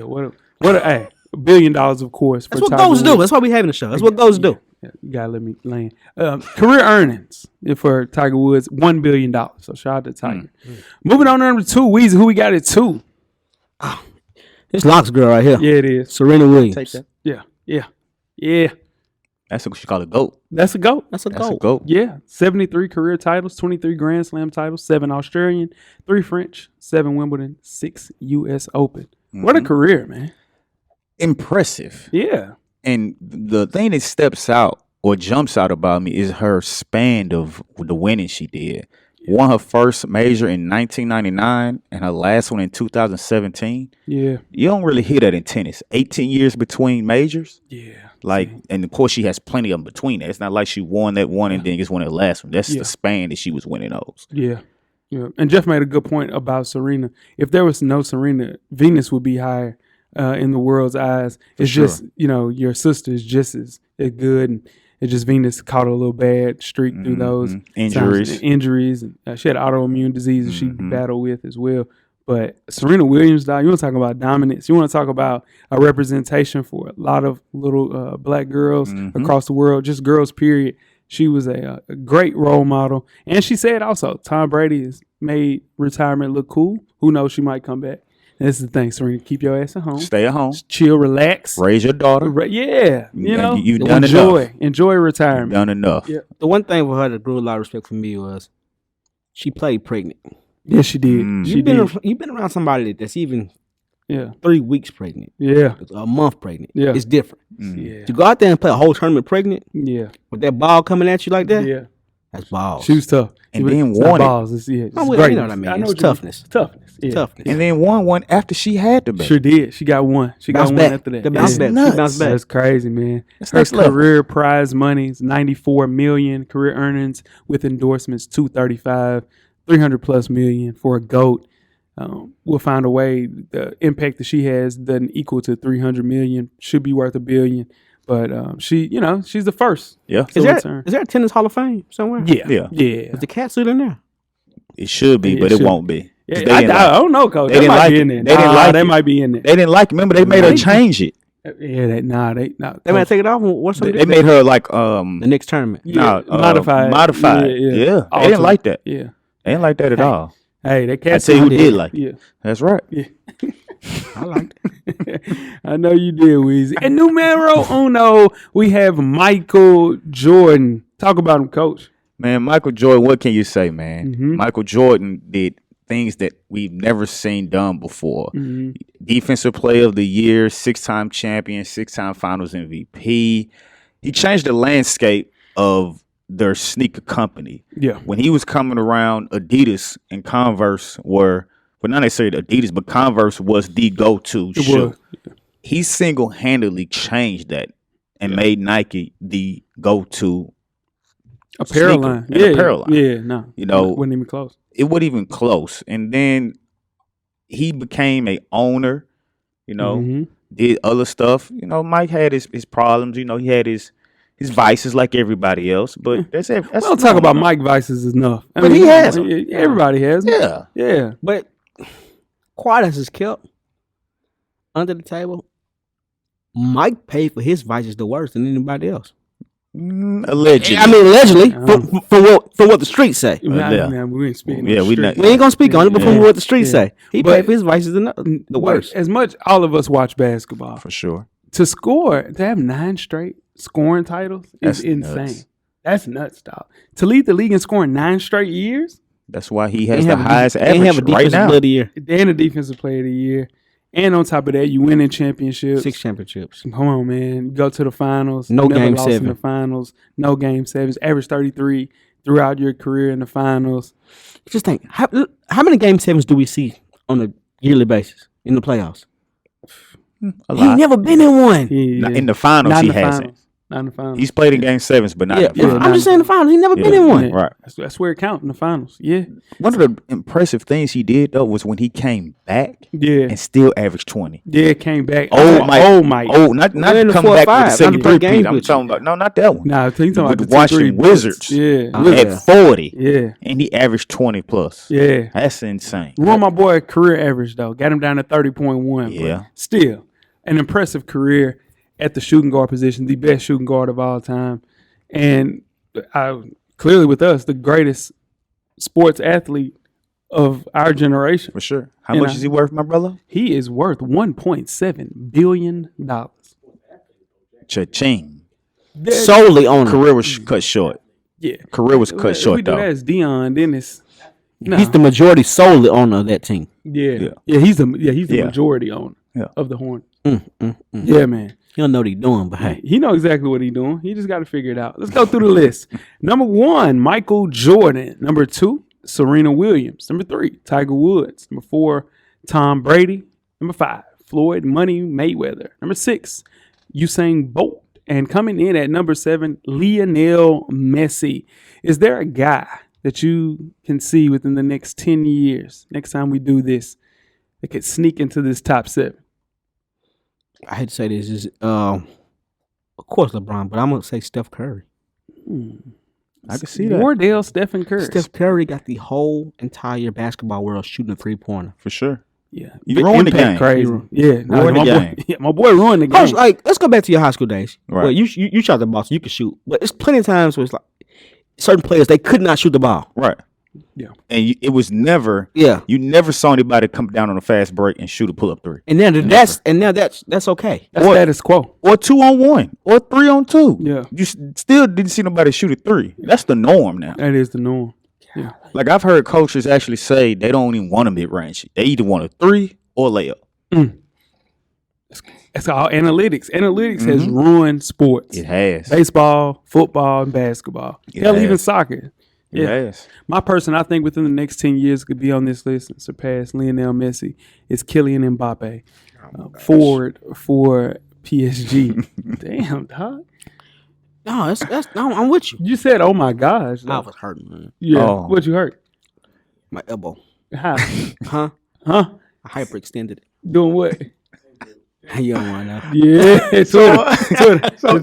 What a $1 billion, of course. That's what goals do. That's why we having the show. That's what goals do. Yeah. You got to let me land. Career earnings for Tiger Woods, $1 billion. So shout out to Tiger. Moving on to number 2, Weezy. Who we got at 2? It's Locks girl right here. Yeah, it is. Serena Williams. Take that. Yeah. That's what you call a GOAT. That's a GOAT. That's a GOAT. Yeah. 73 career titles, 23 Grand Slam titles, 7 Australian, 3 French, 7 Wimbledon, 6 U.S. Open. What a career, man. Impressive. Yeah. And the thing that jumps out about me is her span of the winning she did. Won her first major in 1999 and her last one in 2017. Yeah. You don't really hear that in tennis. 18 years between majors. Yeah. Like, and of course she has plenty of them between that. It's not like she won that one and then just won the last one. That's the span that she was winning those. Yeah. Yeah. And Jeff made a good point about Serena. If there was no Serena, Venus would be higher in the world's eyes. It's just, your sister is just as good. And it's just Venus caught a little bad streak through those injuries. And she had autoimmune diseases she battled with as well. But Serena Williams, dog, you want to talk about dominance. You want to talk about a representation for a lot of little black girls across the world, just girls, period. She was a great role model. And she said also, Tom Brady has made retirement look cool. Who knows, she might come back. And this is the thing, Serena, keep your ass at home. Stay at home. Just chill, relax. Raise your daughter. You've done enough. Enjoy retirement. You've done enough. Yeah. The one thing for her that grew a lot of respect for me was she played pregnant. Yes, she did. You've been around somebody that's even 3 weeks pregnant. Yeah. A month pregnant. Yeah. It's different. Yeah. To go out there and play a whole tournament pregnant with that ball coming at you like that, that's balls. She was tough. And then won it. Balls. It's great. You know what I mean? It's toughness. Toughness. Yeah. Toughness. And then won one after she had the baby. Sure did. She got one. She got one after that. The bounce back. Nuts. She bounced back. That's crazy, man. That's Her next level. career prize money is $94 million. Career earnings with endorsements $235, $300+ million for a GOAT. We'll find a way. The impact that she has doesn't equal to $300 million. Should be worth $1 billion. But she's the first. Yeah. Is there a tennis Hall of Fame somewhere? Yeah. Is the cat suit in there? It should be, but it won't be. Yeah, I don't know, Coach. They didn't like it. They didn't like it. That might be in there. They didn't like it. Remember, they made her change it. Yeah, they might take it off. What's They made her like the next tournament? Modified. Yeah. They didn't like that. Yeah. They didn't like that at all. Hey, that cat. I tell you who did like it. Yeah. That's right. Yeah. I liked it. I know you did, Weezy. And numero uno, we have Michael Jordan. Talk about him, Coach. Man, Michael Jordan, what can you say, man? Mm-hmm. Michael Jordan did things that we've never seen done before. Mm-hmm. Defensive Player of the Year, 6-time champion, 6-time Finals MVP. He changed the landscape of their sneaker company. Yeah. When he was coming around, Adidas and Converse were, well, not necessarily Adidas, but Converse was the go-to shoe. He single-handedly changed that and made Nike the go-to apparel line. Yeah, apparel line. Yeah, no. You know, it wasn't even close. It wasn't even close. And then he became a owner, did other stuff. Mike had his problems. He had his vices like everybody else. But that's it. We don't talk about Mike vices enough. But he has them. Everybody has them. Yeah. Yeah. But quiet as is kept under the table, Mike paid for his vices the worst than anybody else. Allegedly. I mean, allegedly, from what the streets say. We ain't speaking. Yeah, we ain't gonna speak on it, but from what the streets say, he paid for his vices the worst. As much all of us watch basketball, for sure. To have 9 straight scoring titles is insane. Nuts. That's nuts, dog. To lead the league in scoring 9 straight years. That's why he has the highest average right now. Player of the year. And a defensive player of the year. And on top of that, you win in championships. 6 championships. Come on, man. You go to the finals. No game lost 7. In the finals. No game 7s. Average 33 throughout your career in the finals. Just think, how many game 7s do we see on a yearly basis in the playoffs? A lot. He's never been in one. In the finals, he hasn't. Not in the finals. He's played in game 7s, but not in the finals. I'm just saying the finals. He's never been in one. Right. That's where it counts in the finals. Yeah. One of the impressive things he did, though, was when he came back and still averaged 20. Yeah, came back. Mike. Not come back with the 73 Pete. I'm talking about, no, not that one. Nah, you talking about the Washington Wizards. Yeah. At 40. Yeah. And he averaged 20 plus. Yeah. That's insane. Run my boy career average, though. Got him down to 30.1. Yeah. Still, an impressive career at the shooting guard position, the best shooting guard of all time. And clearly with us, the greatest sports athlete of our generation. For sure. How much is he worth, my brother? He is worth $1.7 billion. Cha-ching. Solely on career was cut short. Yeah. Career was cut short, we do though. that as Dion, then it's... No. He's the majority solely owner of that team. Yeah. He's the majority owner of the Hornets. Yeah, man. He don't know what he's doing, but hey. He know exactly what he's doing. He just got to figure it out. Let's go through the list. Number 1, Michael Jordan. Number 2, Serena Williams. Number 3, Tiger Woods. Number 4, Tom Brady. Number 5, Floyd Money Mayweather. Number 6, Usain Bolt. And coming in at number 7, Lionel Messi. Is there a guy that you can see within the next 10 years, next time we do this, that could sneak into this top 7? I hate to say this, is of course LeBron, but I'm gonna say Steph Curry. I can see that. Wardell, Stephen Curry. Steph Curry got the whole entire basketball world shooting a 3-pointer. For sure. Yeah, You ruined the game. Crazy. Yeah, Ruined the game. My boy ruined the game. Coach, like, let's go back to your high school days. Right. Well, you shot the ball, so you could shoot. But it's plenty of times where it's like certain players, they could not shoot the ball. Right. Yeah. And it was never. Yeah. You never saw anybody come down on a fast break and shoot a pull-up 3. And now that's okay. That's status quo. Or 2-on-1. Or 3-on-2. Yeah. You still didn't see nobody shoot a 3. That's the norm now. That is the norm. Yeah. Like, I've heard coaches actually say they don't even want a mid-range. They either want a 3 or layup. That's all analytics. Analytics has ruined sports. It has. Baseball, football, and basketball. Hell, even soccer. It has. My person, I think within the next 10 years could be on this list and surpass Lionel Messi is Kylian Mbappe, forward for PSG. Damn, dog. No, no, I'm with you. You said, "Oh my gosh!" I was hurting, man. Yeah, Oh. what you hurt? My elbow. How? Huh? Huh? I hyperextended it. Doing what? You don't want to know. Yeah, Twitter. So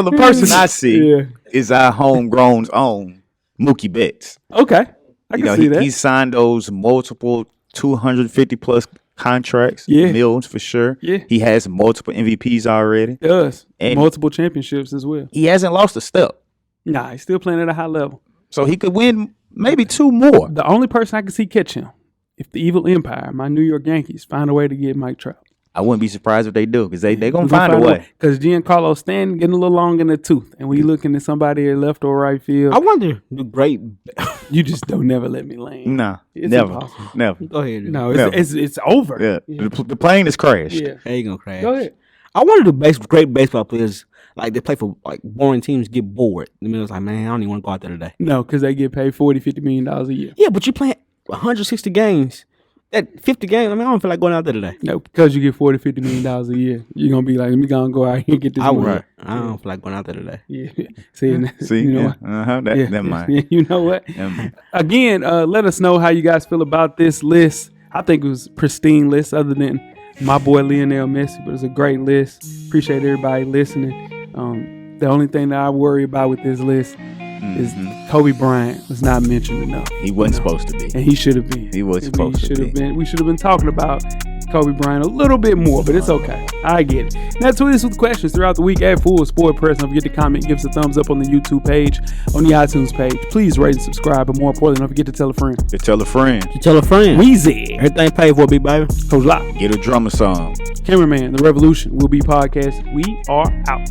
the person I see is our homegrown's own Mookie Betts. Okay, I can see that. He signed those multiple 250 plus contracts, millions for sure. Yeah. He has multiple MVPs already. He does. And Multiple championships as well. he hasn't lost a step. Nah, he's still playing at a high level. So he could win maybe 2 more. The only person I can see catch him, if the evil empire, my New York Yankees, find a way to get Mike Trout. I wouldn't be surprised if they do, because they're going to find a way. Because Giancarlo Stanton getting a little long in the tooth, and we looking at somebody at left or right field. I wonder the great. You just don't never let me land. Nah, It's never. impossible. Never. Go ahead. No, Never. it's over. Yeah. The plane is crashed. Yeah. Hey, you gonna crash? Go ahead. I wonder the great baseball players, like they play for like boring teams, get bored. I mean, it's like, man, I don't even want to go out there today. No, because they get paid $40-50 million a year. Yeah, but you playing 160 games. That 50 games, I mean, I don't feel like going out there today. No, because you get $40-50 million a year, you're gonna be like, let me go out here and get this money. Right. I don't feel like going out there today. Yeah. See, See, you know yeah. what? Never mind. You know what? Never. Again, let us know how you guys feel about this list. I think it was a pristine list, other than my boy Lionel Messi, but it's a great list. Appreciate everybody listening. The only thing that I worry about with this list is Kobe Bryant was not mentioned enough. He wasn't supposed to be. And he should have been. He was supposed to be. We should have been talking about Kobe Bryant a little bit more, but it's okay. I get it. Now, tweet us with questions throughout the week at Full Sport Press. Don't forget to comment, give us a thumbs up on the YouTube page, on the iTunes page. Please rate and subscribe, but more importantly, don't forget to tell a friend. To tell a friend. You tell a friend. Weezy. Everything paid for, big baby. Coach Lock. Get a drummer song. Cameraman, The Revolution will be podcast. We are out.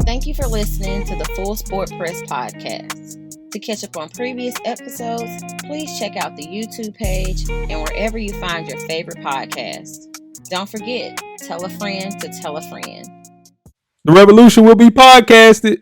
Thank you for listening to the Full Sport Press podcast. To catch up on previous episodes, please check out the YouTube page and wherever you find your favorite podcast. Don't forget, tell a friend to tell a friend. The Revolution will be podcasted.